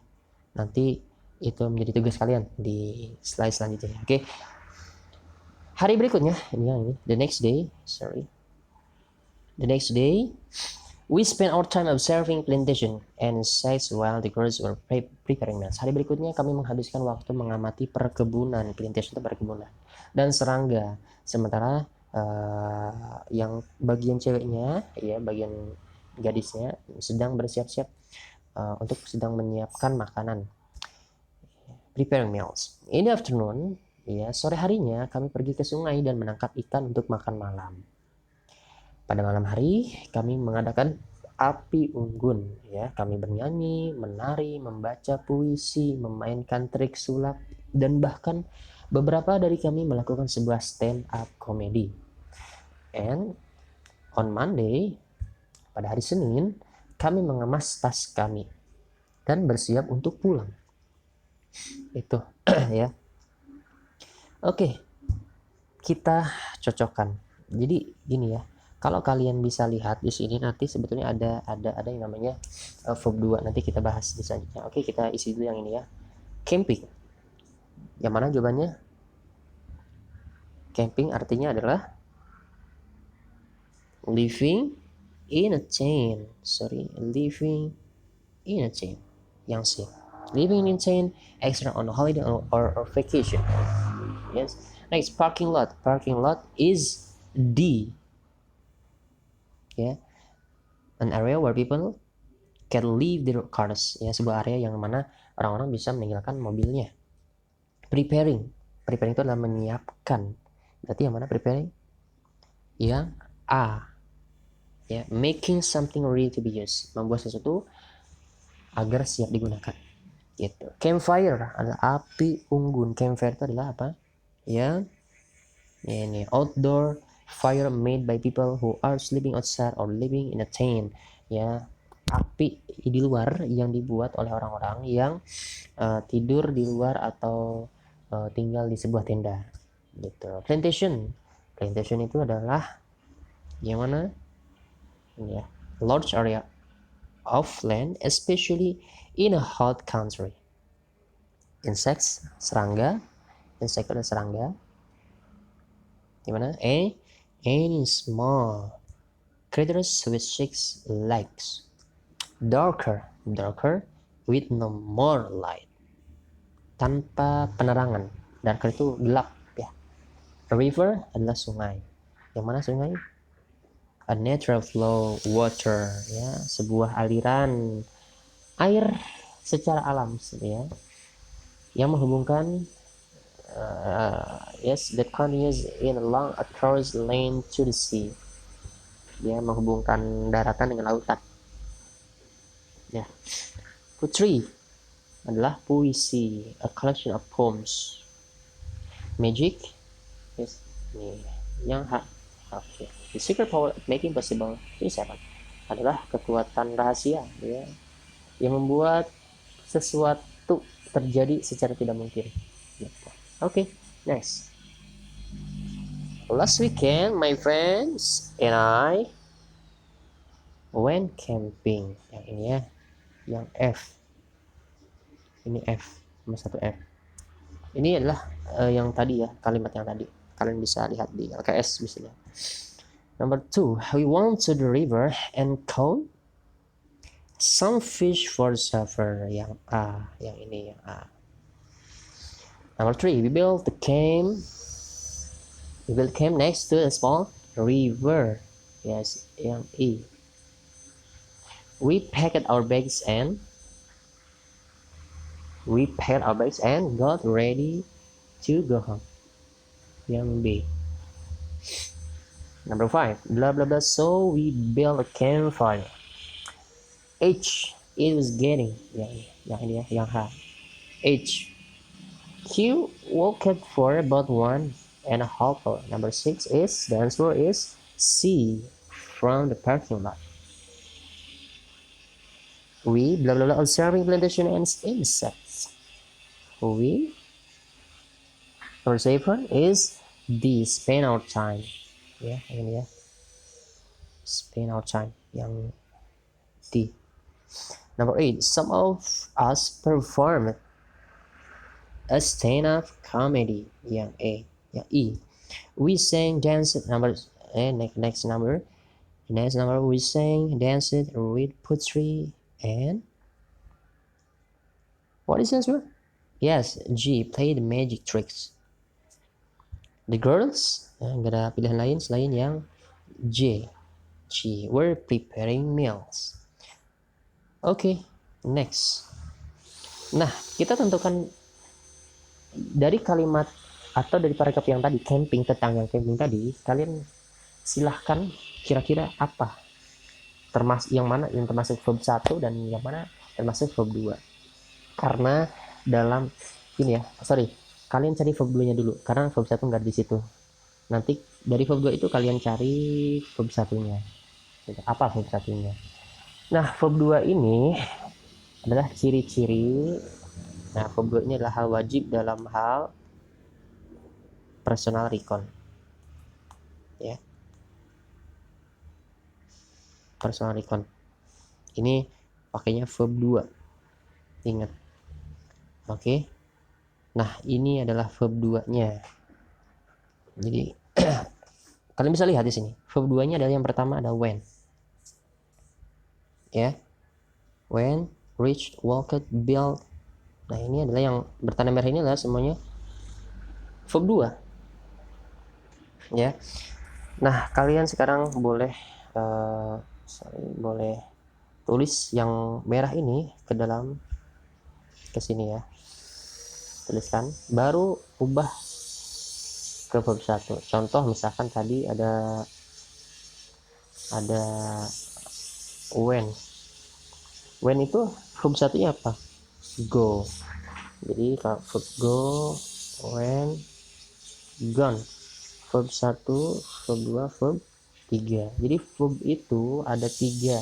Nanti itu menjadi tugas kalian di slide selanjutnya. Oke. Hari berikutnya, the next day, we spent our time observing plantation and insects while the girls were preparing meals. Hari berikutnya kami menghabiskan waktu mengamati perkebunan. Plantation itu perkebunan dan serangga. Sementara yang bagian ceweknya, ya bagian gadisnya sedang bersiap-siap untuk sedang menyiapkan makanan. Preparing meals. In the afternoon, ya sore harinya kami pergi ke sungai dan menangkap ikan untuk makan malam. Pada malam hari kami mengadakan api unggun ya. Kami bernyanyi, menari, membaca puisi, memainkan trik sulap, dan bahkan beberapa dari kami melakukan sebuah stand up comedy. And on Monday, pada hari Senin, kami mengemas tas kami dan bersiap untuk pulang. Itu ya. Oke, kita cocokkan. Jadi gini ya. Kalau kalian bisa lihat di sini nanti sebetulnya ada yang namanya verb 2, nanti kita bahas di selanjutnya. Oke, kita isi dulu yang ini ya. Camping. Yang mana jawabannya? Camping artinya adalah living in a tent. Living in a tent. Yang C. Living in a tent, extra on a holiday or vacation. Yes. Next, parking lot. Parking lot is D. An area where people can leave their cars. Ya, sebuah area yang mana orang-orang bisa meninggalkan mobilnya. Preparing itu adalah menyiapkan. Berarti yang mana preparing? Yang A. Ya, making something ready to be used. Membuat sesuatu agar siap digunakan. Gitu. Campfire adalah api unggun. Campfire itu adalah apa? Ya, ini outdoor fire made by people who are sleeping outside or living in a tent. Ya, api di luar yang dibuat oleh orang-orang yang tidur di luar atau tinggal di sebuah tenda. Gitu. Plantation itu adalah yang mana? Ini ya, large area of land, especially in a hot country. Insects, serangga. Insect adalah serangga. Gimana? Any small creatures with 6 legs. Darker with no more light. Tanpa penerangan. Darker itu gelap ya. A river adalah sungai. Yang mana sungai? a natural flow water, ya, sebuah aliran air secara alam, ya, yang menghubungkan yes, that continues in a long across lane to the sea, ya, menghubungkan daratan dengan lautan, ya. Poetry adalah puisi, a collection of poems. Magic, yes, ini yang okay. The secret power of making possible this happen adalah kekuatan rahasia, ya, yang membuat sesuatu terjadi secara tidak mungkin. Okay, next. Last weekend, my friends and I went camping. Yang ini ya, yang F. Ini F, nomor 1 F. Ini adalah yang tadi ya, kalimat yang tadi. Kalian bisa lihat di LKS misalnya. Number 2, we went to the river and caught some fish for supper. Yang A, yang ini yang A. Number 3, we built camp next to a small river. Yes, yang E. We packed our bags and got ready to go home. Yang B. Number 5, blah blah blah, so we built a campfire. H, it was getting, yang ini ya, yang H. H, Q walked for about 1.5 hours. Number 6 is, the answer is C, from the parking lot. We blah blah blah observing plantation and insects. We, number 7 is D, spend our time. Ya, ini ya, spend our time, yang D. Number 8, some of us performed a stand-up comedy, yang A. Yang E, we sang, danced. Next number, we sang, danced, read poetry, and what is the answer? Yes, G, play the magic tricks. The girls, nggak ada pilihan lain selain yang J, were preparing meals. Okay, next. Nah, kita tentukan dari kalimat atau dari paragraf yang tadi, camping, tentang yang camping tadi, kalian silahkan kira-kira apa termasuk yang mana yang termasuk verb 1 dan yang mana termasuk verb 2. Karena dalam ini ya, kalian cari verb 2-nya dulu karena verb 1 nggak di situ. Nanti dari verb 2 itu kalian cari verb 1-nya. Apa verb 1-nya? Nah, verb 2 ini adalah ciri-ciri. Nah, verb 2 ini adalah hal wajib dalam hal personal recon. Ya. Personal recon. Ini pakainya verb 2. Ingat. Oke. Nah, ini adalah verb 2-nya. Jadi kalian bisa lihat di sini. Verb 2-nya adalah yang pertama ada when. Ya. When, reached, walked, built. Nah, ini adalah yang bertanda merah ini adalah semuanya verb 2. Ya. Nah, kalian sekarang boleh tulis yang merah ini ke sini ya. Tuliskan, baru ubah ke verb 1. Contoh misalkan tadi ada when. When itu verb 1-nya apa? Go. Jadi kalau verb go, when, gone. Verb 1, verb 2, verb 3. Jadi verb itu ada 3.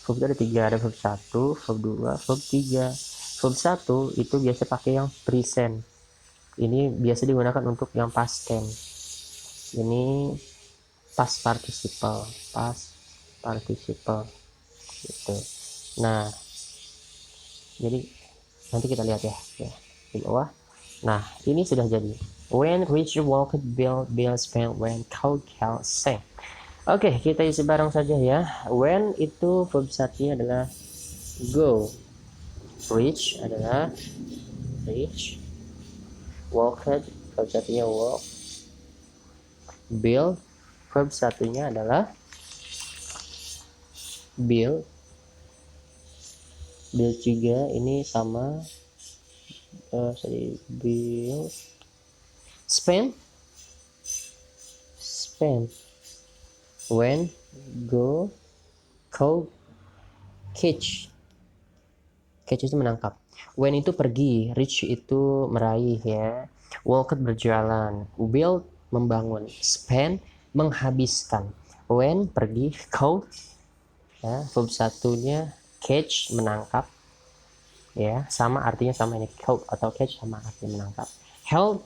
Verb itu ada 3, ada verb 1, verb 2, verb 3. Verb 1 itu biasa pakai yang present. Ini biasa digunakan untuk yang past tense. Ini past participle gitu. Nah, jadi nanti kita lihat ya di bawah. Nah, ini sudah jadi. When, which, walked, built, spent, when, called, sang. Oke, kita isi bareng saja ya. When itu verb 1-nya adalah go. Reach adalah reach. Walked, verb 1-nya walk. Build, verb 1-nya adalah build juga ini sama, build, spend, when, go, caught, catch itu menangkap, when itu pergi, reach itu meraih ya, walk berjalan, build membangun, spend menghabiskan, when pergi, caught ya, verb satunya catch menangkap ya, sama artinya sama ini, caught atau catch sama artinya menangkap, held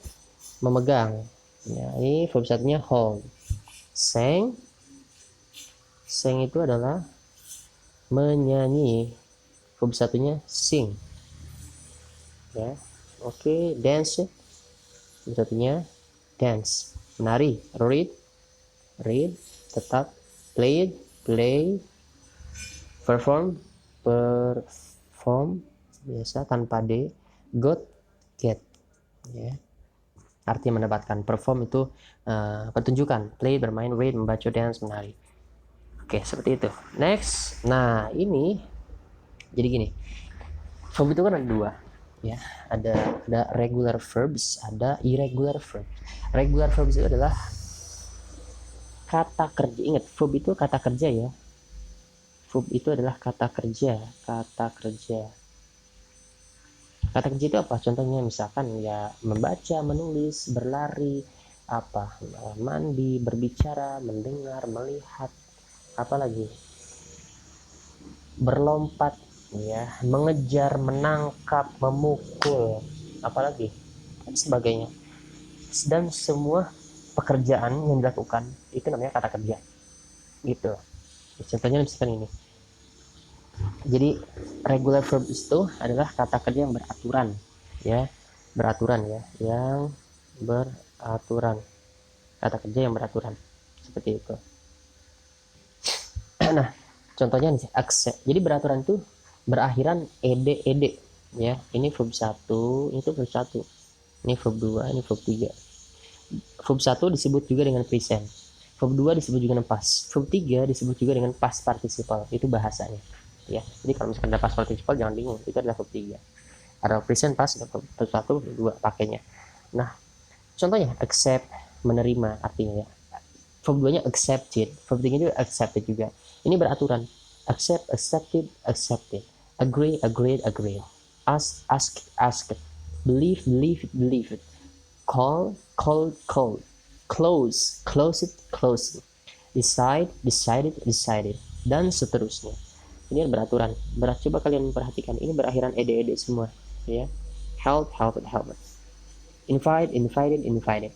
memegang ya, ini verb satunya hold, sang itu adalah menyanyi, verb satunya sing ya. Oke, dance verb satunya dance, menari, read tetap, play, perform biasa tanpa d, got, get ya, artinya mendapatkan, perform itu pertunjukan, play bermain, read membaca, dance menari. Oke, seperti itu. Next, nah ini jadi gini, verb itu kan ada dua ya, ada regular verbs, ada irregular verbs. Regular verbs itu adalah kata kerja. Ingat, verb itu kata kerja ya, verb itu adalah kata kerja. Kata kerja itu apa? Contohnya misalkan ya membaca, menulis, berlari, mandi, berbicara, mendengar, melihat, apalagi berlompat ya, mengejar, menangkap, memukul, apalagi sebagainya. Dan semua pekerjaan yang dilakukan itu namanya kata kerja gitu. Contohnya misalkan ini, jadi regular verb itu adalah kata kerja yang beraturan ya, yang beraturan, kata kerja yang beraturan seperti itu. Nah, contohnya nih, accept. Jadi beraturan itu berakhiran ed ya. Ini verb 1, itu verb 1. Ini verb 2, ini verb 3. Verb 1 disebut juga dengan present. Verb 2 disebut juga dengan past. Verb 3 disebut juga dengan past participle. Itu bahasanya. Ya. Jadi kalau misalkan ada past participle jangan bingung, itu adalah verb 3. Ada present, past, verb 1, verb 2 pakainya. Nah, contohnya accept, menerima artinya ya. Verb 2-nya accepted, verb 3 juga accepted juga. Ini beraturan. Accept, accepted, accepted. Agree, agreed, agreed. Ask, asked. Believe, believed. Call, called, called. Close, closed, closed. Decide, decided, decided. Dan seterusnya. Ini beraturan. Coba kalian memperhatikan. Ini berakhiran ed semua. Ya. Help, helped, helped. Invite, invited, invited.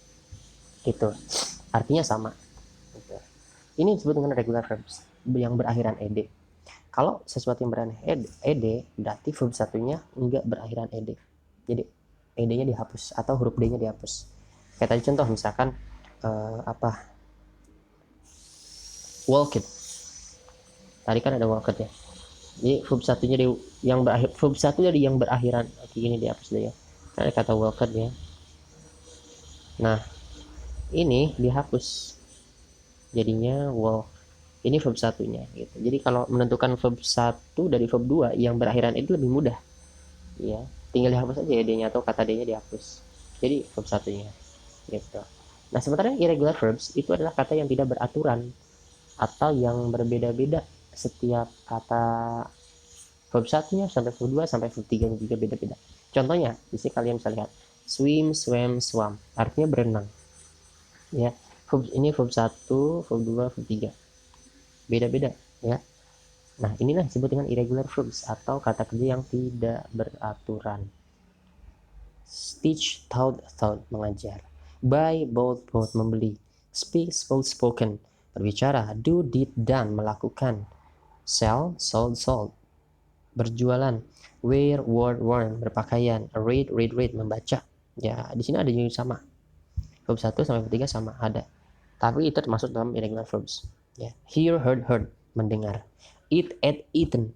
Gitu. Artinya sama. Gitu. Ini disebut dengan regular verbs yang berakhiran ed. Kalau sesuatu yang berakhiran ed, berarti verb satunya enggak berakhiran ed. Jadi ed-nya dihapus atau huruf d-nya dihapus. Kayak tadi contoh misalkan walk it. Tadi kan ada walk it ya. Jadi verb satunya yang berakhir, verb satu dari yang berakhiran ini dihapus deh ya. Ada kata walk it ya. Nah, ini dihapus. Jadinya walk. Ini verb satunya gitu. Jadi kalau menentukan verb 1 dari verb 2 yang berakhiran itu lebih mudah. Ya, tinggal dihapus aja d-nya atau kata d-nya dihapus. Jadi verb satunya gitu. Nah, sementara irregular verbs itu adalah kata yang tidak beraturan atau yang berbeda-beda setiap kata. Verb 1-nya sampai verb 2 sampai verb 3-nya juga beda-beda. Contohnya, di sini kalian bisa lihat swim, swam, swam. Artinya berenang. Ya, ini verb 1, verb 2, verb 3. Beda-beda ya. Nah, inilah disebut dengan irregular verbs atau kata kerja yang tidak beraturan. Teach, taught, mengajar. Buy, bought, membeli. Speak, spoken, berbicara. Do, did, done, melakukan. Sell, sold, berjualan. Wear, wore, worn, berpakaian. Read, membaca. Ya, di sini ada yang sama. Verb 1 sampai verb 3 sama ada. Tapi itu termasuk dalam irregular verbs. Ya. Hear, heard, mendengar. Eat, ate, eaten.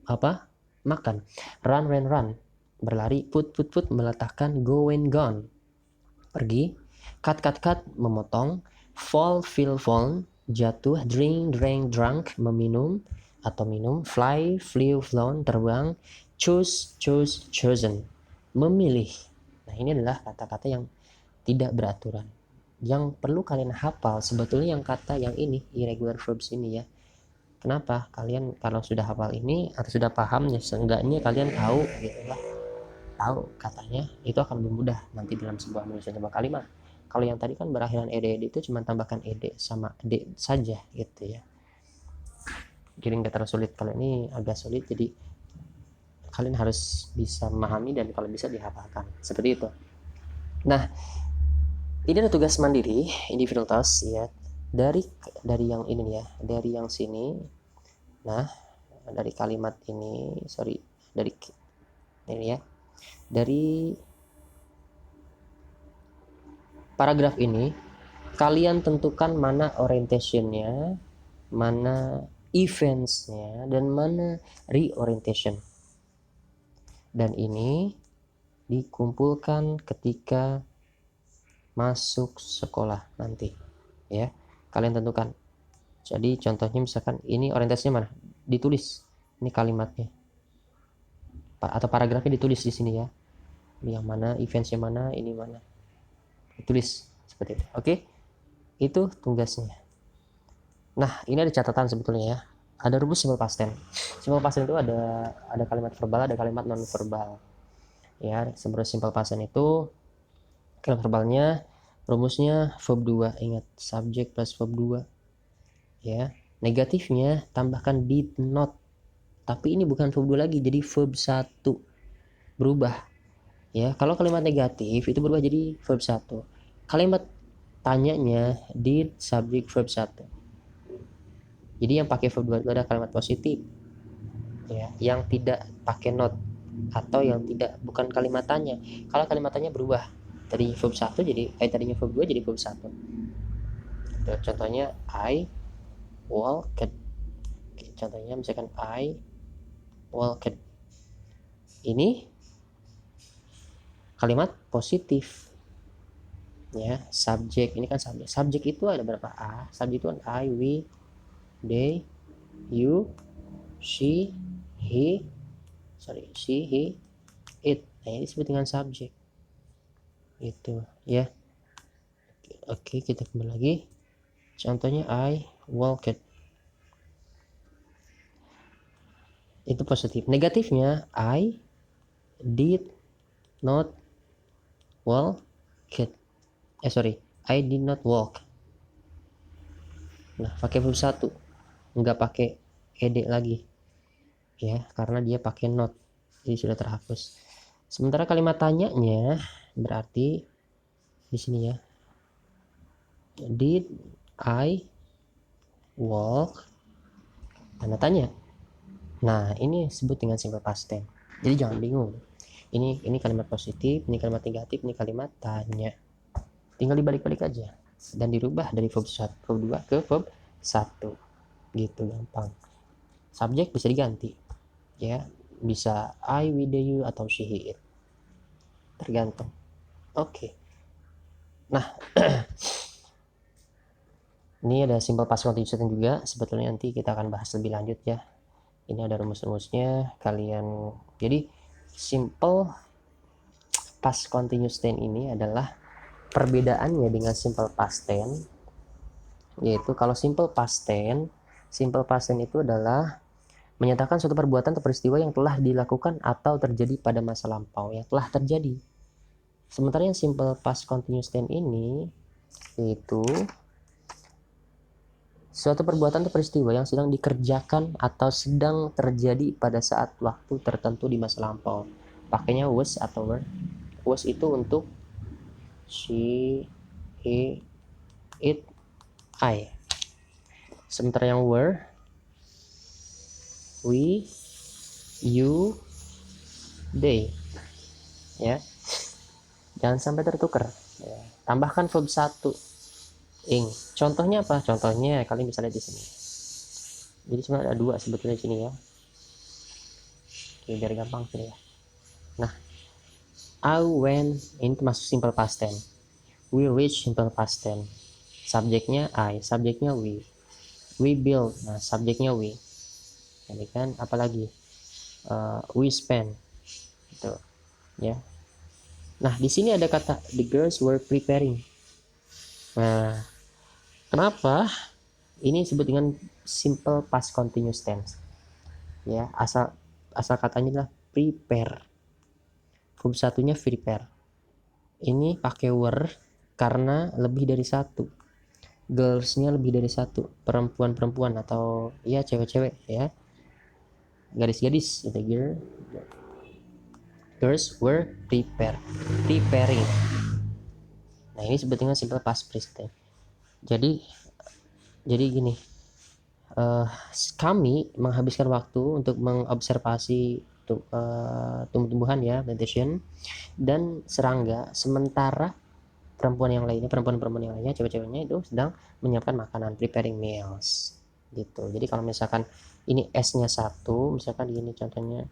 Makan. Run, ran, berlari. Put, meletakkan. Go, went, gone, pergi. Cut, memotong. Fall, fallen, jatuh, drink, drank, drunk, meminum atau minum, fly, flew, flown, terbang, choose, chose, chosen, memilih. Nah, ini adalah kata-kata yang tidak beraturan. Yang perlu kalian hafal sebetulnya yang kata yang ini, irregular verbs ini ya. Kenapa? Kalian kalau sudah hafal ini atau sudah paham ya, seenggaknya kalian tahu gitu lah. Tahu katanya itu akan lebih mudah nanti dalam sebuah menyusun sebuah kalimat. Kalau yang tadi kan berakhiran ed itu cuma tambahkan ed sama d saja gitu ya. Jadi nggak terlalu sulit. Kalau ini agak sulit, jadi kalian harus bisa memahami dan kalau bisa dihafalkan. Seperti itu. Nah, ini ada tugas mandiri, individual task ya. Dari yang ini ya, dari yang sini. Nah, dari kalimat ini, dari ini ya. Dari paragraf ini kalian tentukan mana orientationnya, mana eventsnya, dan mana reorientation. Dan ini dikumpulkan ketika masuk sekolah nanti ya, kalian tentukan. Jadi contohnya misalkan ini orientasinya mana, ditulis ini kalimatnya atau paragrafnya ditulis di sini ya, yang mana eventsnya mana, ini mana, ditulis seperti itu. Oke, itu tugasnya. Nah, ini ada catatan sebetulnya ya, ada rumus simple past tense. Simple past tense itu ada kalimat verbal, ada kalimat non verbal ya. Sebelum simple past tense itu kalimat verbalnya rumusnya verb 2, ingat subject plus verb 2 ya. Negatifnya tambahkan did not, tapi ini bukan verb 2 lagi, jadi verb 1 berubah ya. Kalau kalimat negatif itu berubah jadi verb 1. Kalimat tanyanya did subject verb 1. Jadi yang pakai verb 2 itu ada kalimat positif ya, yang tidak pakai not atau yang tidak bukan kalimat tanya. Kalau kalimat tanya berubah dari verb 1 jadi tadinya verb 2 jadi verb 1. Contohnya I walked. Contohnya misalkan I walked. Ini kalimat positif ya. Subjek ini kan subjek. Subjek itu ada berapa? Subjek itu kan I, we, they, you, she, he, it. Nah, ini disebut dengan subjek. Itu ya. Oke, kita kembali lagi. Contohnya I walked. Itu positif. Negatifnya I did not walk. I did not walk. Nah, pakai verb 1. Enggak pakai ed lagi. Ya, karena dia pakai not. Jadi sudah terhapus. Sementara kalimat tanyanya berarti di sini ya. Did I walk? Tanda tanya. Nah, ini disebut dengan simple past tense. Jadi jangan bingung. Ini kalimat positif, ini kalimat negatif, ini kalimat tanya. Tinggal dibalik-balik aja dan dirubah dari verb 2 ke verb 1. Gitu gampang. Subjek bisa diganti. Ya, bisa I, we, they, you atau she, he, it. Tergantung. Oke. Nah, ini ada simple past continuous tense juga. Sebetulnya nanti kita akan bahas lebih lanjut ya. Ini ada rumus-rumusnya. Kalian jadi simple past continuous tense ini adalah perbedaannya dengan simple past tense, yaitu kalau simple past tense itu adalah menyatakan suatu perbuatan atau peristiwa yang telah dilakukan atau terjadi pada masa lampau, yang telah terjadi. Sementara yang simple past continuous tense ini yaitu suatu perbuatan atau peristiwa yang sedang dikerjakan atau sedang terjadi pada saat waktu tertentu di masa lampau. Pakainya was atau were. Was itu untuk she, he, it, I. Sementara yang were, we, you, they. Ya. Jangan sampai tertukar. Ya. Tambahkan verb 1. Ing. Contohnya apa? Contohnya kalian bisa lihat di sini. Jadi sebenarnya ada 2 sebetulnya di sini ya. Oke, biar gampang sini ya. Nah, I went ini masuk simple past tense. We reach simple past tense. Subjeknya I, subjeknya we. We build. Nah, subjeknya we. Jadi kan apalagi we spend gitu ya. Nah, di sini ada kata the girls were preparing. Nah, kenapa ini disebut dengan simple past continuous tense? Ya, asal katanya adalah prepare. Verb satunya prepare. Ini pakai were karena lebih dari satu. Girls-nya lebih dari satu. Perempuan-perempuan atau ya cewek-cewek ya. Gadis-gadis gitu, girls were preparing. Nah, ini sebetulnya simple past present tense. Jadi gini, kami menghabiskan waktu untuk mengobservasi tumbuh-tumbuhan ya, plantation dan serangga, sementara perempuan-perempuan yang lainnya, cewek-ceweknya itu sedang menyiapkan makanan, preparing meals gitu. Jadi kalau misalkan ini S-nya 1, misalkan gini contohnya,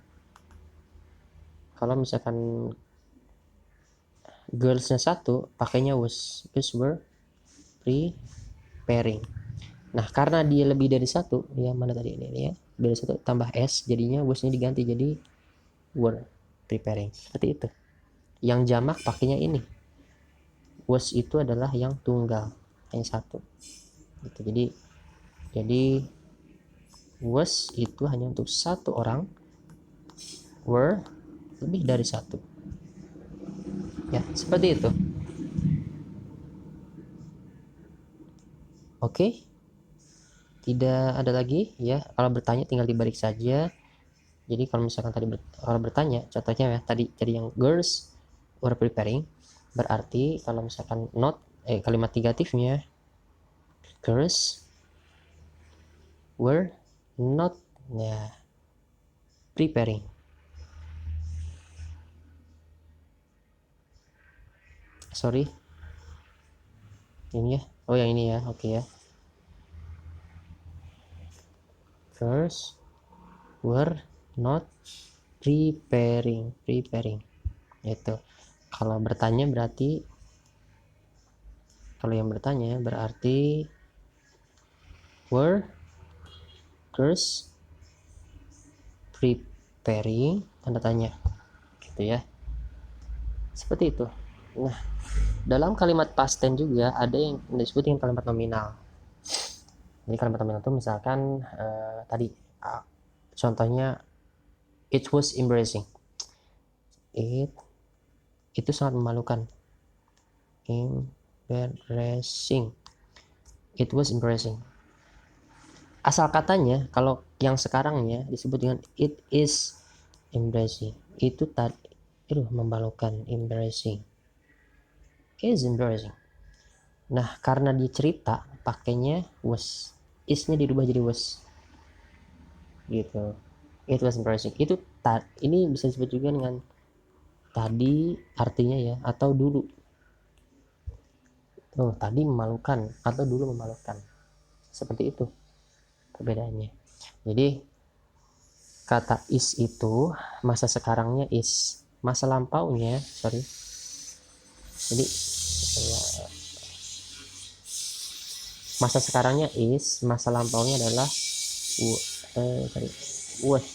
kalau misalkan girls-nya 1, pakainya were preparing. Nah, karena dia lebih dari 1, ya mana tadi ini ya, dari 1 tambah S, jadinya was-nya diganti jadi were preparing. Seperti itu. Yang jamak pakainya ini. Was itu adalah yang tunggal, hanya 1. Gitu. Jadi was itu hanya untuk 1 orang, were lebih dari 1. Ya, seperti itu. Oke. Tidak ada lagi ya. Kalau bertanya tinggal dibalik saja. Jadi kalau misalkan tadi kalau bertanya, contohnya ya tadi yang girls were preparing, berarti kalau misalkan kalimat negatifnya girls were not ya preparing. Sorry. Ini ya. Oh, yang ini ya. Oke ya. Girls were not preparing. Itu. Kalau yang bertanya berarti were girls preparing, tanda tanya gitu ya. Seperti itu. Nah, dalam kalimat past tense juga ada yang disebut dengan kalimat nominal. Jadi kalimat nominal itu misalkan tadi contohnya it was embarrassing. Itu sangat memalukan. Embarrassing. It was embarrassing. Asal katanya kalau yang sekarangnya disebut dengan it is embarrassing. Itu memalukan, embarrassing. Is embarrassing. Nah, karena dicerita pakainya was. Is-nya dirubah jadi was. Gitu. It was embarrassing. Ini bisa disebut juga dengan tadi artinya ya, atau dulu. Tadi memalukan atau dulu memalukan. Seperti itu perbedaannya. Jadi kata is itu masa sekarangnya is, masa lampaunya masa sekarangnya is, masa lampaunya adalah was.